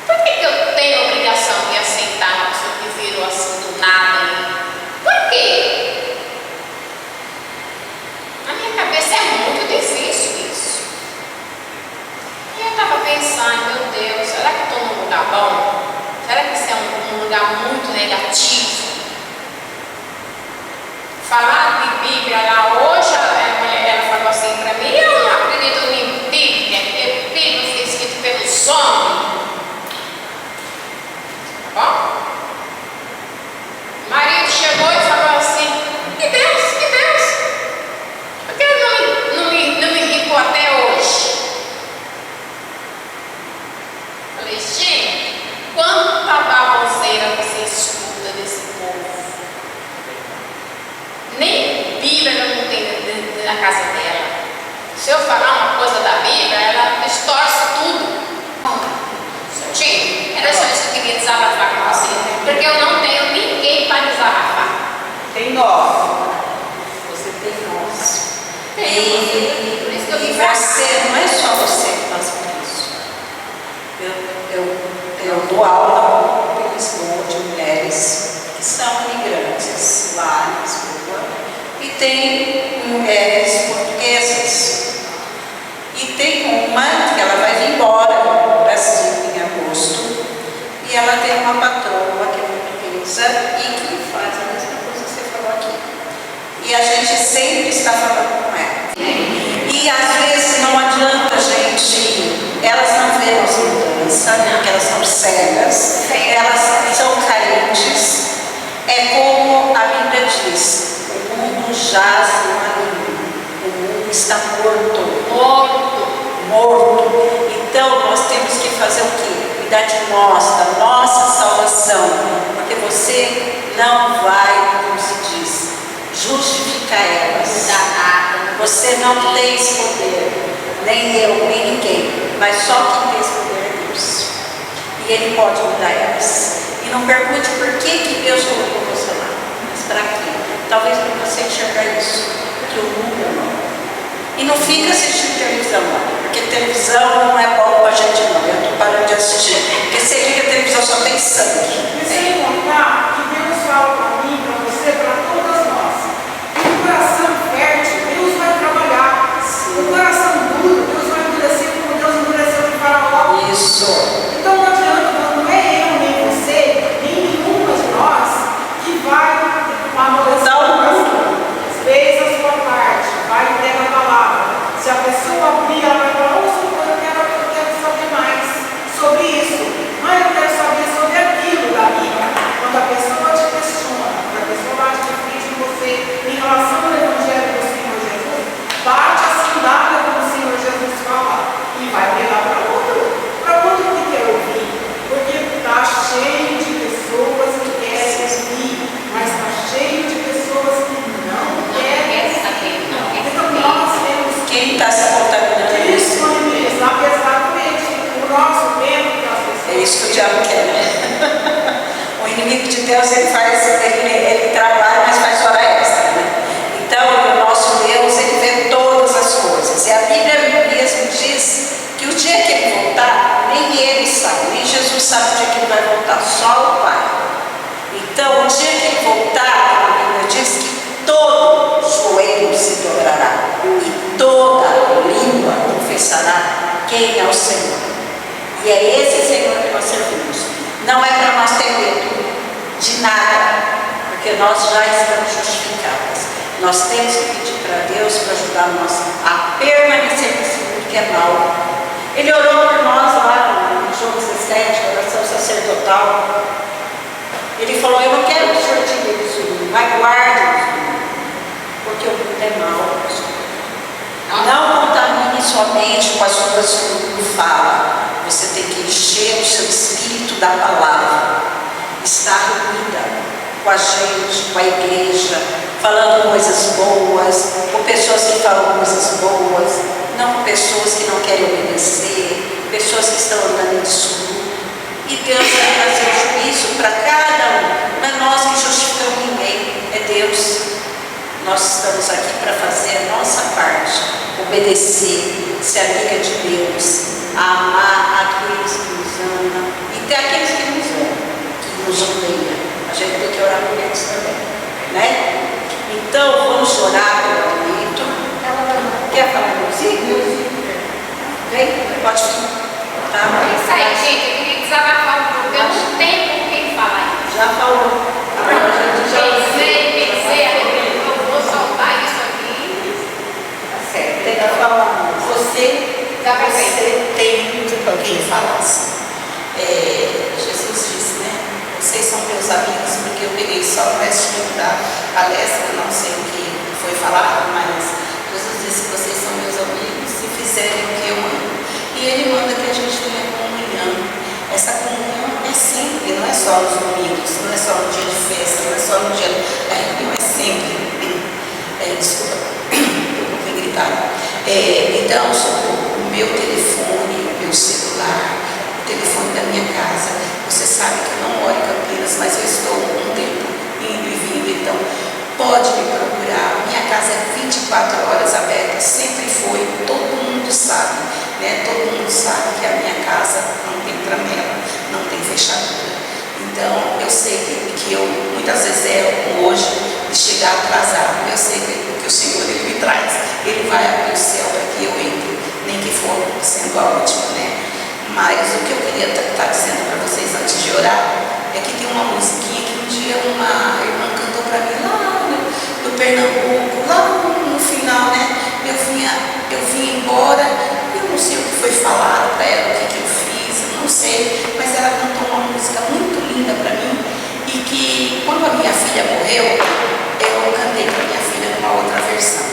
Por que eu tenho a obrigação de aceitar uma pessoa que virou assim do nada? Por quê? Na minha cabeça é muito difícil isso. E eu estava pensando, meu Deus, será que eu estou num lugar bom? Será que isso é um lugar muito negativo? Falar de Bíblia lá hoje, ela falou assim para mim, eu não acredito em Bíblia, porque Bíblia foi escrito pelos homens. Tá bom? O marido chegou e falou assim, que Deus, por que ele não me irritou até hoje? Falei, gente, quanta baboseira você escuta desse povo? Nem Bíblia não tem na casa dela. Se eu falar uma coisa da Bíblia, ela distorce tudo. Certinho? Era só isso que eu queria desabafar com você, porque eu não tenho ninguém para desabafar. Tem nós. Você tem nós. Por isso que eu vim E pra cá. você, não é só você que passa por isso. Eu dou aula em Lisboa de mulheres que são imigrantes lá em Lisboa e tem mulheres portuguesas. E tem uma que ela vai vir embora para o Brasil em agosto e ela tem uma patroa que é portuguesa e que faz a mesma coisa que você falou aqui. E a gente sempre está falando com ela. E às vezes não adianta a gente, elas não veem nossa mudança, morto. Então nós temos que fazer o quê? Cuidar de nós, da nossa salvação, porque você não vai, como se diz, justificar elas. Você não tem esse poder, nem eu, nem ninguém, mas só quem tem esse poder é Deus. E Ele pode mudar elas. E não pergunte por que Deus colocou você lá, mas para quê? Talvez para você enxergar isso, que o mundo é mau. E não fica assistindo televisão, não, porque televisão não é bom pra gente, não. Eu estou parando de assistir, porque você liga a televisão só tem sangue. E sem contar que Deus fala para mim, para você, para todas nós. O coração fértil, Deus vai trabalhar. O coração duro, Deus vai endurecer como Deus endureceu de Faraó. Isso. Então não adianta, não é eu, nem você, nem nenhuma de nós que vai amolecer o coração. Fez a sua parte, vai e pega a palavra. Se a pessoa abrir, ela vai falar, eu quero saber mais sobre isso. Mas eu quero saber sobre aquilo da Bíblia. Quando a pessoa te questiona, quando a pessoa bate de frente em você em relação ao Evangelho do Senhor Jesus, bate a sandália como o Senhor Jesus fala e vai pegar para outro que quer ouvir. Porque está cheio de pessoas que querem ouvir, mas está cheio de pessoas que não querem saber. Então nós temos Quem está se contaminando? disponibilizar exatamente o nosso tempo para as pessoas. É isso que o diabo quer, né? O inimigo de Deus, ele trabalha, mas faz hora extra, né? Então, o nosso Deus, ele vê todas as coisas. E a Bíblia mesmo diz que o dia que ele voltar, nem ele sabe, nem Jesus sabe o dia que ele vai voltar, só o Pai. Então, o dia que ele voltar, a Bíblia diz que todo joelho se dobrará e toda língua confessará quem é o Senhor. E é esse Senhor que nós servimos. Não é para nós ter medo de nada, porque nós já estamos justificados. Nós temos que pedir para Deus para ajudar nós a permanecer nesse mundo que é mau. Ele orou por nós lá no João 17, oração sacerdotal. Ele falou, eu não quero que o Senhor tire eles do mundo, mas guarde-nos do mundo, porque o mundo é mau. Não contamine somente com as coisas que o mundo fala. Você tem que encher o seu espírito da palavra. Estar unida com a gente, com a igreja, falando coisas boas, com pessoas que falam coisas boas, não com pessoas que não querem obedecer, pessoas que estão andando em dissoluto. E Deus vai trazer o juízo para cada um. Não é nós que justificamos ninguém, é Deus. Nós estamos aqui para fazer a nossa parte, obedecer, ser amiga de Deus, amar aqueles que nos amam e ter aqueles que nos amam, que nos odeiam. A gente tem que orar por eles também, né? Então, vamos orar pelo alimento. Quer falar consigo? Vem, pode vir. Tá? É isso aí, gente. Eu queria desabafar um pouco. Eu não tenho com quem falar. Já falou. Agora a gente já Pensei, eu vou soltar isso aqui. tá certo. Tem que falar. Você tem muito com quem falar. Jesus disse, né? Vocês são meus amigos, porque eu peguei só o restinho da palestra, não sei o que foi falado, mas Jesus disse que vocês são meus amigos se fizerem o que eu amo. E Ele manda que a gente tenha comunhão. Essa comunhão é sempre, não é só nos domingos, não é só no dia de festa, não é só no dia. A reunião é sempre. Desculpa, estou um pouquinho gritada. Então, o meu telefone, o meu celular, o telefone da minha casa. Você sabe que eu não moro em Campinas, mas eu estou um tempo indo e vindo, então pode me procurar. Minha casa é 24 horas aberta, sempre foi, todo mundo sabe, né? Todo mundo sabe que a minha casa não tem tramela, não tem fechadura. Então eu sei que eu muitas vezes erro hoje de chegar atrasado. Eu sei que o Senhor Ele me traz, Ele vai abrir o céu para que eu entre, nem que for sendo a última, né? Mas o que eu queria estar dizendo para vocês antes de orar é que tem uma musiquinha que um dia uma irmã cantou para mim lá do Pernambuco, lá no final, né? Eu vim embora, eu não sei o que foi falado para ela, o que eu fiz, eu não sei, mas ela cantou uma música muito linda para mim e que quando a minha filha morreu, eu cantei para minha filha numa outra versão.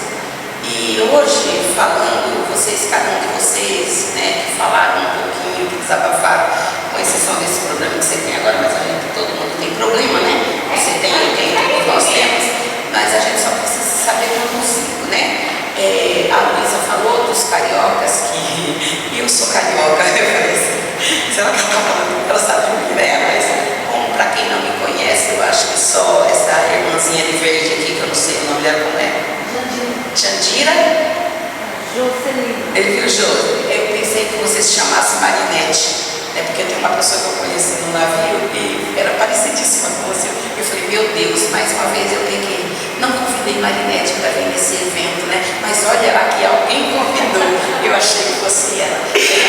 E E hoje, falando, cada um de vocês, né, que falaram um pouquinho, que desabafaram, com exceção desse problema que você tem agora, mas todo mundo tem problema, né? Você tem, eu tenho, todos nós temos, mas a gente só precisa saber conduzir, né? A Luísa falou dos cariocas, que eu sou carioca, eu falei assim, se ela está falando, ela sabe o que é, mas como para quem não me conhece, eu acho que só essa irmãzinha de verde aqui, que eu não sei o nome dela como é. Jandira? Jocelyn. Ele viu Josi. Eu pensei que você se chamasse Marinete, né? Porque tem uma pessoa que eu conheci no navio e era parecidíssima com você. Eu falei, meu Deus, mais uma vez eu peguei. Não convidei Marinete para vir nesse evento, né? Mas olha, aqui alguém convidou. Eu achei que você ia.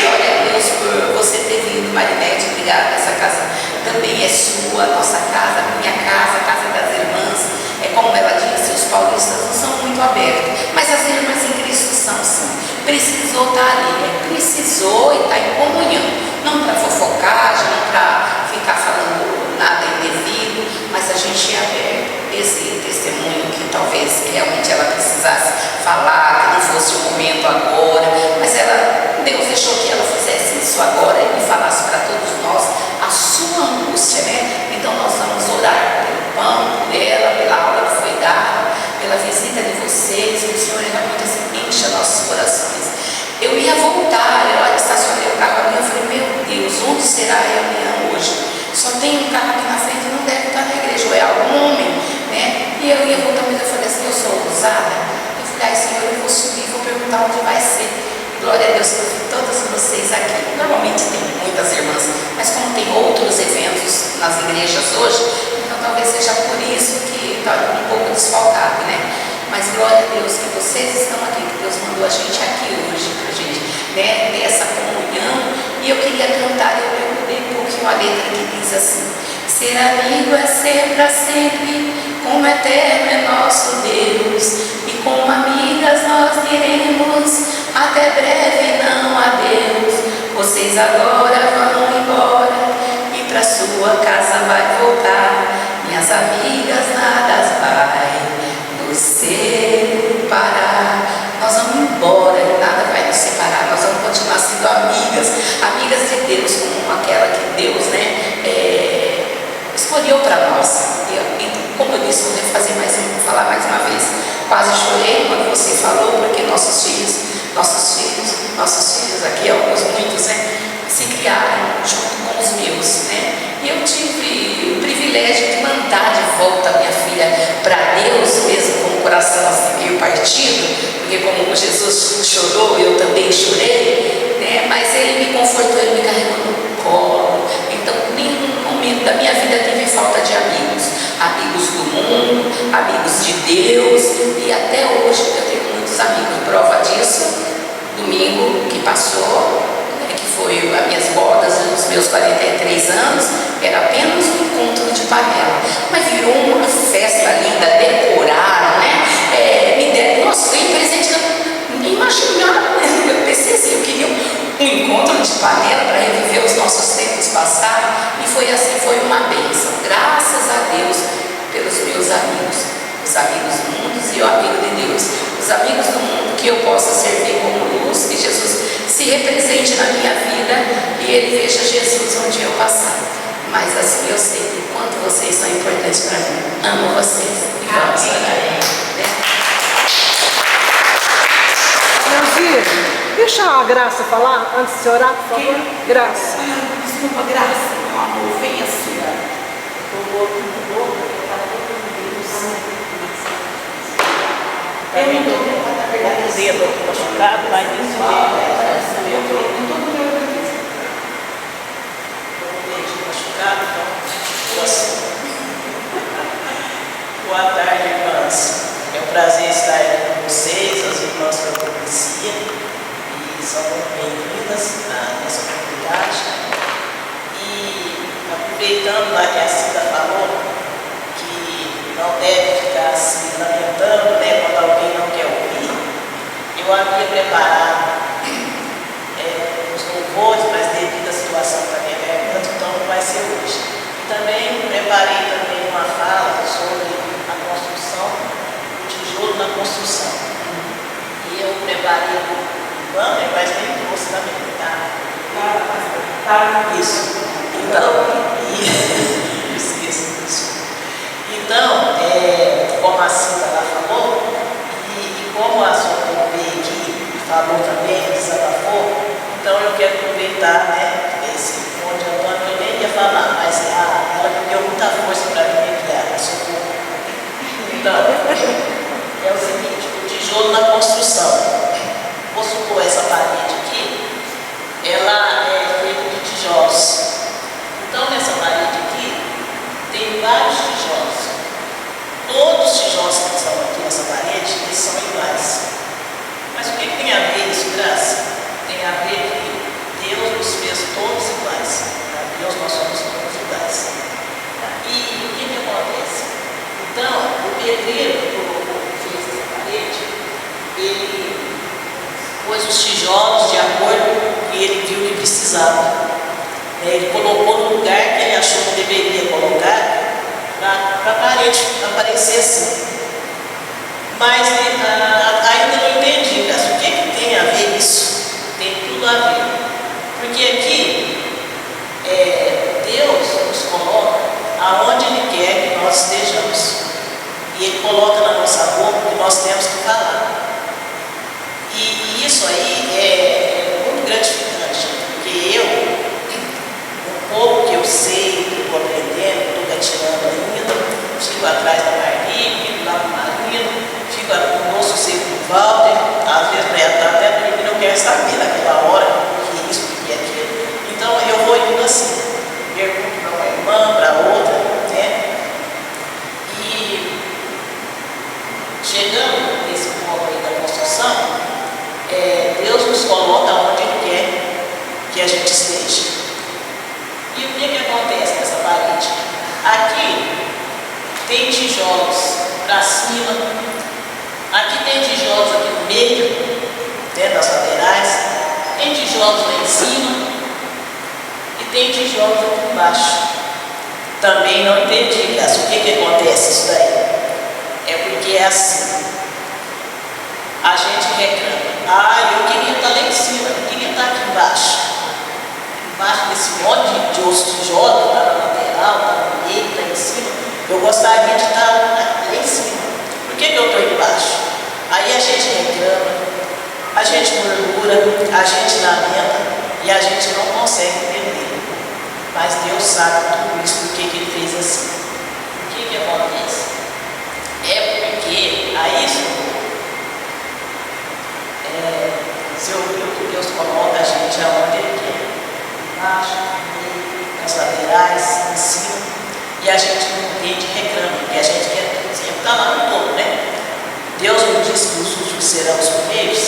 Glória a Deus por você ter vindo, Marinete. Obrigada. Essa casa também é sua, nossa casa, minha casa, a casa das irmãs. É como ela disse, os paulistas não são muito abertos, mas as irmãs em Cristo são, sim. Precisou estar ali, precisou e estar em comunhão, não para fofocagem, não para ficar falando nada indevido, mas a gente é aberto. Esse testemunho que talvez realmente ela precisasse falar, que não fosse o momento agora, mas Deus deixou que ela fizesse isso agora e falasse para todos nós a sua angústia, né? Então nós vamos orar pelo pão, por ela, pela aula que foi dada, pela visita de vocês, que o Senhor realmente encha nossos corações. Eu ia voltar, eu estacionei o carro ali, eu falei, meu Deus, onde será a reunião hoje? Só tem um carro aqui na frente, não deve estar na igreja, ou é algum homem, né? E eu ia voltar, mas eu falei assim, eu sou ousada. Eu falei, ai Senhor, eu vou subir, vou perguntar onde vai ser. Glória a Deus que eu vi todas vocês aqui. Normalmente tem muitas irmãs, mas como tem outros eventos nas igrejas hoje, então talvez seja por isso que está um pouco desfalcado, né? Mas glória a Deus que vocês estão aqui, que Deus mandou a gente aqui hoje, pra gente, né, ter essa comunhão. E eu queria cantar, eu mudei um pouquinho a letra que diz assim: ser amigo é ser para sempre, como eterno é nosso Deus, e como amigas nós diremos, até breve não adeus. Vocês agora vão embora, e pra sua casa vai voltar, minhas amigas nada vai nos separar. Nós vamos embora e nada vai nos separar. Nós vamos continuar sendo amigas, amigas de Deus, como aquela que Deus, né, escolheu para nós. E como eu disse, vou falar mais uma vez. Quase chorei quando você falou, porque nossos filhos aqui, alguns, muitos, né, se criaram junto com os meus, né? E eu tive o privilégio de mandar de volta a minha filha para Deus, mesmo com o coração assim meio partido, porque como Jesus chorou, eu também chorei, né? Mas Ele me confortou, Ele me carregou no colo. Então, nenhum momento da minha vida teve falta de amigos. Amigos do mundo, amigos de Deus, e até hoje eu tenho muitos amigos. Prova disso, domingo que passou, que foi as minhas bodas, os meus 43 anos, era apenas um encontro de panela, mas virou uma festa linda, decoraram, né? Me deram, nossa, foi presente que eu nem imaginava, né? Eu pensei assim, eu queria um encontro de panela para reviver os nossos tempos passados, e foi assim, foi uma bênção, graças a Deus pelos meus amigos, os amigos do mundo e o amigo de Deus, os amigos do mundo que eu possa servir como luz, que Jesus se represente na minha vida e Ele veja Jesus onde eu passar. Mas assim eu sei que quanto vocês são importantes para mim. Amo vocês e vamos orar. Nancy, deixa a Graça falar antes de orar, por favor. Graça. Desculpa, Graça, meu amor, venha assim. Eu não dou na verdade, o dedo machucado, vai desse machucado, então, assim. Boa tarde, irmãs. É um prazer estar aqui com vocês, as irmãs que eu conhecia, e são muito bem-vindas à nossa comunidade. E aproveitando lá que a Cida falou, que não deve ficar se lamentando, né, quando alguém não quer ouvir, eu havia preparado os louvores, mas devido à situação da minha garganta, então não vai ser hoje. E também preparei também uma fala sobre a construção, o tijolo na construção. E levaria no banner, mas nem trouxe também, tá? Isso. Então, esqueci disso. Então, como a Cida lá falou, e como a Socorro veio aqui falou também, desabafou, então eu quero aproveitar, né, esse onde Antônio eu nem ia falar, mas ela me deu muita força para mim aqui, a Socorro. Então, é o seguinte, o tijolo na construção. Vou supor essa parede aqui, ela é feita de tijolos. Então, nessa parede aqui, tem vários tijolos. Todos os tijolos que estão aqui nessa parede, eles são iguais. Mas o que tem a ver isso, Graça? Tem a ver que Deus nos fez todos iguais. Para Deus nós somos todos iguais. E o que acontece? Então, o pedreiro que fez essa parede, ele pôs os tijolos de acordo com o que ele viu que precisava. Ele colocou no lugar que ele achou que deveria colocar para a parede aparecer assim. Mas ainda não entendi, Cássio, o que tem a ver isso? Tem tudo a ver. Porque aqui, Deus nos coloca aonde Ele quer que nós estejamos. E Ele coloca na nossa boca o que nós temos que falar. E isso aí é muito gratificante, porque um pouco que eu sei, que eu estou aprendendo, estou gatinhando ainda, fico atrás da Marli, fico lá com o marido, fico no nosso ciclo do Walter, às vezes está até dormindo, eu quero saber naquela hora que isso, que é aquilo. Então eu vou indo assim, pergunto para uma irmã, para outra, né? E chegando nesse ponto aí da construção, Deus nos coloca onde Ele quer que a gente esteja. E o que acontece nessa parede? Aqui tem tijolos para cima, aqui tem tijolos aqui no meio, né, das laterais, tem tijolos lá em cima e tem tijolos aqui embaixo. Também não entendi, Cássio, o que acontece isso daí? É porque é assim. A gente reclama. Eu queria estar lá em cima, eu queria estar aqui embaixo. Embaixo desse monte de outros tijolos, está na lateral, está no meio, está em cima. Eu gostaria de estar lá em cima. Por que eu estou embaixo? Aí a gente reclama, a gente murmura, a gente lamenta e a gente não consegue entender. Mas Deus sabe tudo isso, por que Ele fez assim. O que acontece? É porque aí se eu ver que Deus coloca a gente aonde Ele quer, embaixo, no meio, nas laterais, em cima, e a gente não entende e reclama, porque a gente quer sempre estar lá no topo, né? Deus nos diz que os justos serão os primeiros,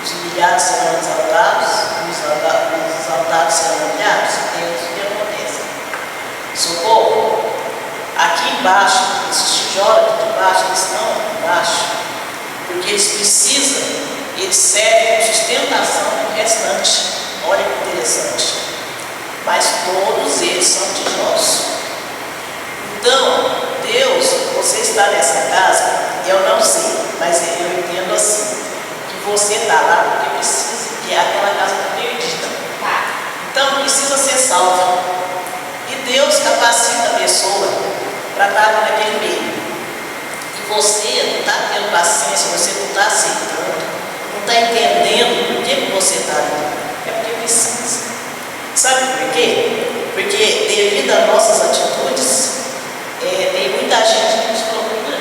os humilhados serão exaltados, os exaltados serão humilhados. É isso que acontece. Socorro, aqui embaixo, esses tijolos aqui de baixo, eles estão aqui embaixo, porque eles servem como sustentação do restante. Olha que interessante. Mas todos eles são tijolos. Então, Deus, você está nessa casa, eu não sei, mas eu entendo assim, que você está lá porque precisa, que aquela casa está perdida. Então, precisa ser salva. E Deus capacita a pessoa para estar naquele meio. E você não está tendo paciência, você não está aceitando, não está entendendo por que você está ali. É porque precisa. Sabe por quê? Porque devido às nossas atitudes, tem muita gente que nos procura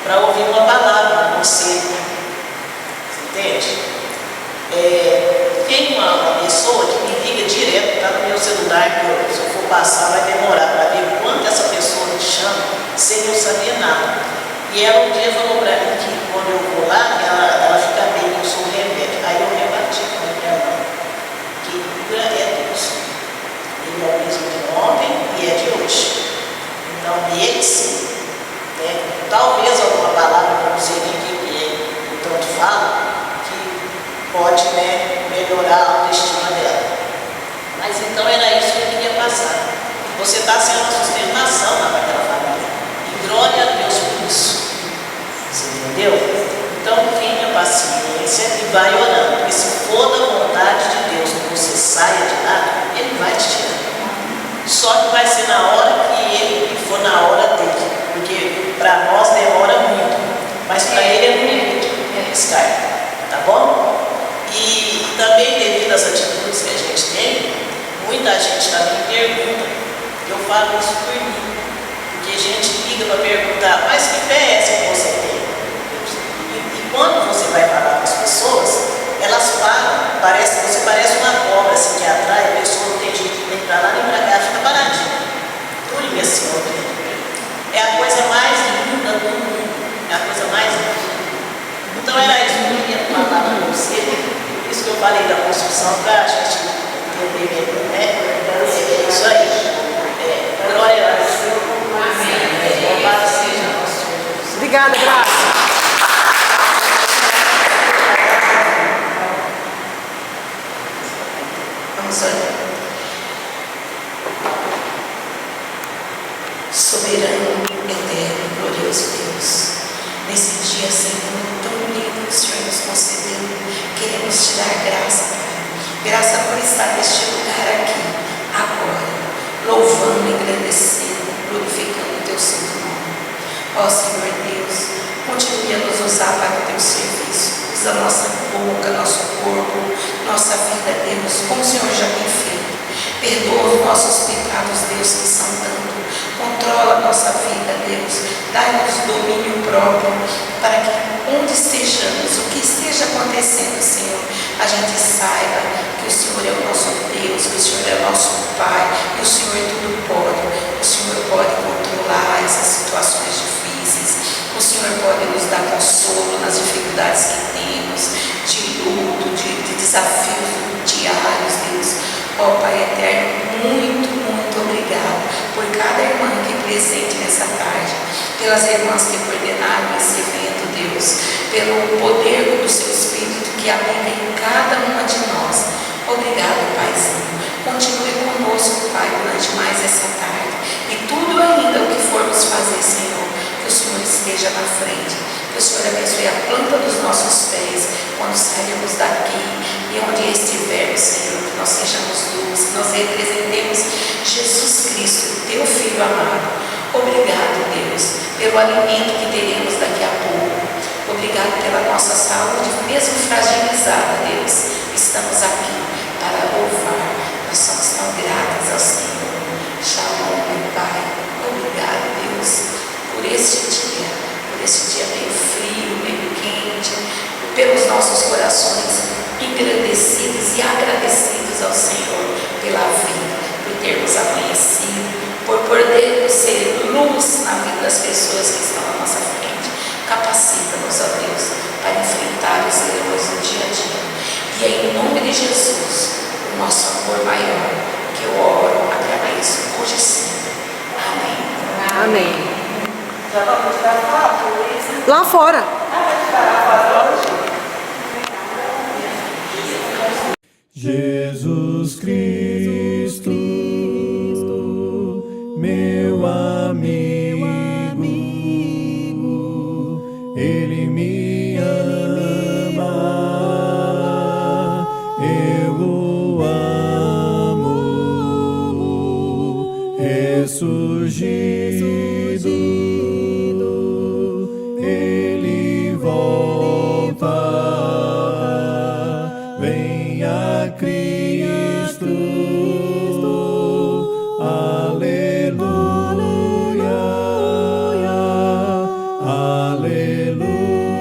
para ouvir uma palavra, um conselho. Você entende? Tem uma pessoa que me liga direto, está no meu celular, que se eu for passar vai demorar para ver quanto essa pessoa me chama sem eu saber nada. E ela um dia falou para mim que quando eu vou lá, ela fica bem, que eu sou remédio. Aí eu rebati com a minha mãe. Que cura é Deus. Ele é o mesmo de ontem e é de hoje. Então, ele sim. Né? Talvez alguma palavra que eu não sei nem o que é, então te falo, que pode, né, melhorar a autoestima dela. Mas então era isso que eu queria passar. Você está sendo uma sustentação naquela família. E glória a Deus por isso. Você entendeu? Então tenha paciência e Só que vai ser na hora que ele for na hora dele. Porque para nós demora muito, mas para ele é muito arriscar, tá bom? E também devido às atitudes que a gente tem, muita gente também pergunta, eu falo isso por mim, porque a gente liga para perguntar, mas que fé é essa que você tem? E quando você vai falar com as pessoas, elas falam, você parece uma cobra assim, que atrai, a pessoa não tem jeito de nem para lá nem para cá, fica paradinha, durinha assim, é a coisa mais linda do mundo, é a coisa mais linda. Então era isso que eu queria falar para você, por isso que eu falei da construção, para a gente entender melhor, né? É isso aí. Glória a Deus. Louvado seja nosso Senhor Jesus. Obrigada, Graça. Vamos orar. Soberano, eterno, glorioso Deus, nesse dia, Senhor, tão lindo que o Senhor nos concedeu, queremos te dar graça, Pai. Graça por estar neste lugar aqui, agora, louvando, engrandecendo, glorificando o teu santo nome. Ó Senhor Deus, continue a nos usar para o teu serviço. Usa nossa boca, nosso corpo, nossa vida, Deus, como o Senhor já tem feito. Perdoa os nossos pecados, Deus, que são tanto. Controla a nossa vida, Deus. Dá-nos domínio próprio para que onde estejamos, o que esteja acontecendo, Senhor, a gente saiba que o Senhor é o nosso Deus, que o Senhor é o nosso Pai, e o Senhor tudo pode. O Senhor pode controlar essas situações difíceis. O Senhor pode nos dar consolo nas dificuldades que temos, de luto, de desafios diários, Deus. Ó Pai eterno, muito, muito obrigado por cada irmã aqui presente nessa tarde, pelas irmãs que coordenaram esse evento, Deus, pelo poder do seu Espírito que habita em cada uma de nós. Obrigado, Paizinho. Continue conosco, Pai, durante mais essa tarde. E tudo ainda o que formos fazer, Senhor, que o Senhor esteja na frente. Que o Senhor abençoe a planta dos nossos pés quando sairmos daqui e onde estivermos, Senhor, que nós sejamos luz, que nós representemos Jesus Cristo, teu Filho amado. Obrigado, Deus, pelo alimento que teremos daqui a pouco. Obrigado pela nossa saúde, mesmo fragilizada, Deus. Estamos aqui para louvar. Nós somos tão gratos ao Senhor. Shalom, meu Pai. Obrigado, Deus, por este dia meio frio, meio quente, pelos nossos corações engrandecidos e agradecidos ao Senhor pela vida, por termos amanhecido, por podermos ser luz na vida das pessoas que estão à nossa frente. Capacita-nos, ó Deus, para enfrentar os leões do dia a dia. E é em nome de Jesus, o nosso amor maior, que eu oro, agradeço, hoje e sempre. Amém. Amém. Já vamos tirar foto, Luiz? Lá fora. Vai tirar foto hoje? Jesus Cristo, meu amigo, Ele me ama, eu o amo, ressurgido, Ele volta, venha Cristo, aleluia, aleluia, aleluia,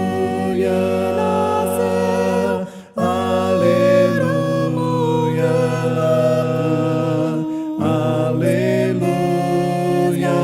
aleluia,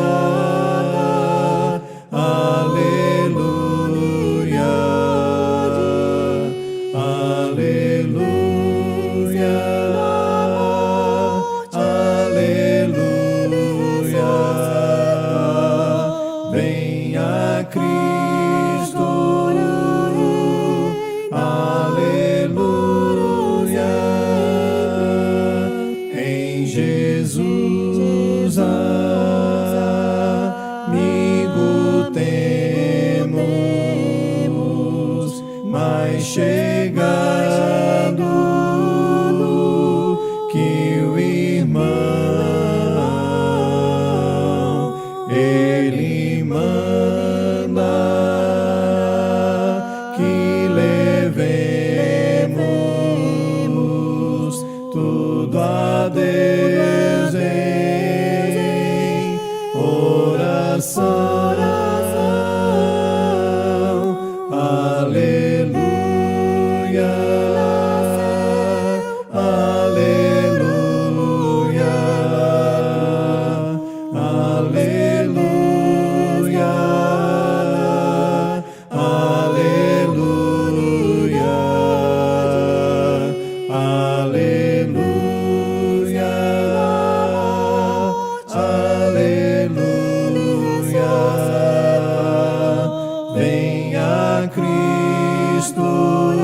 Cristo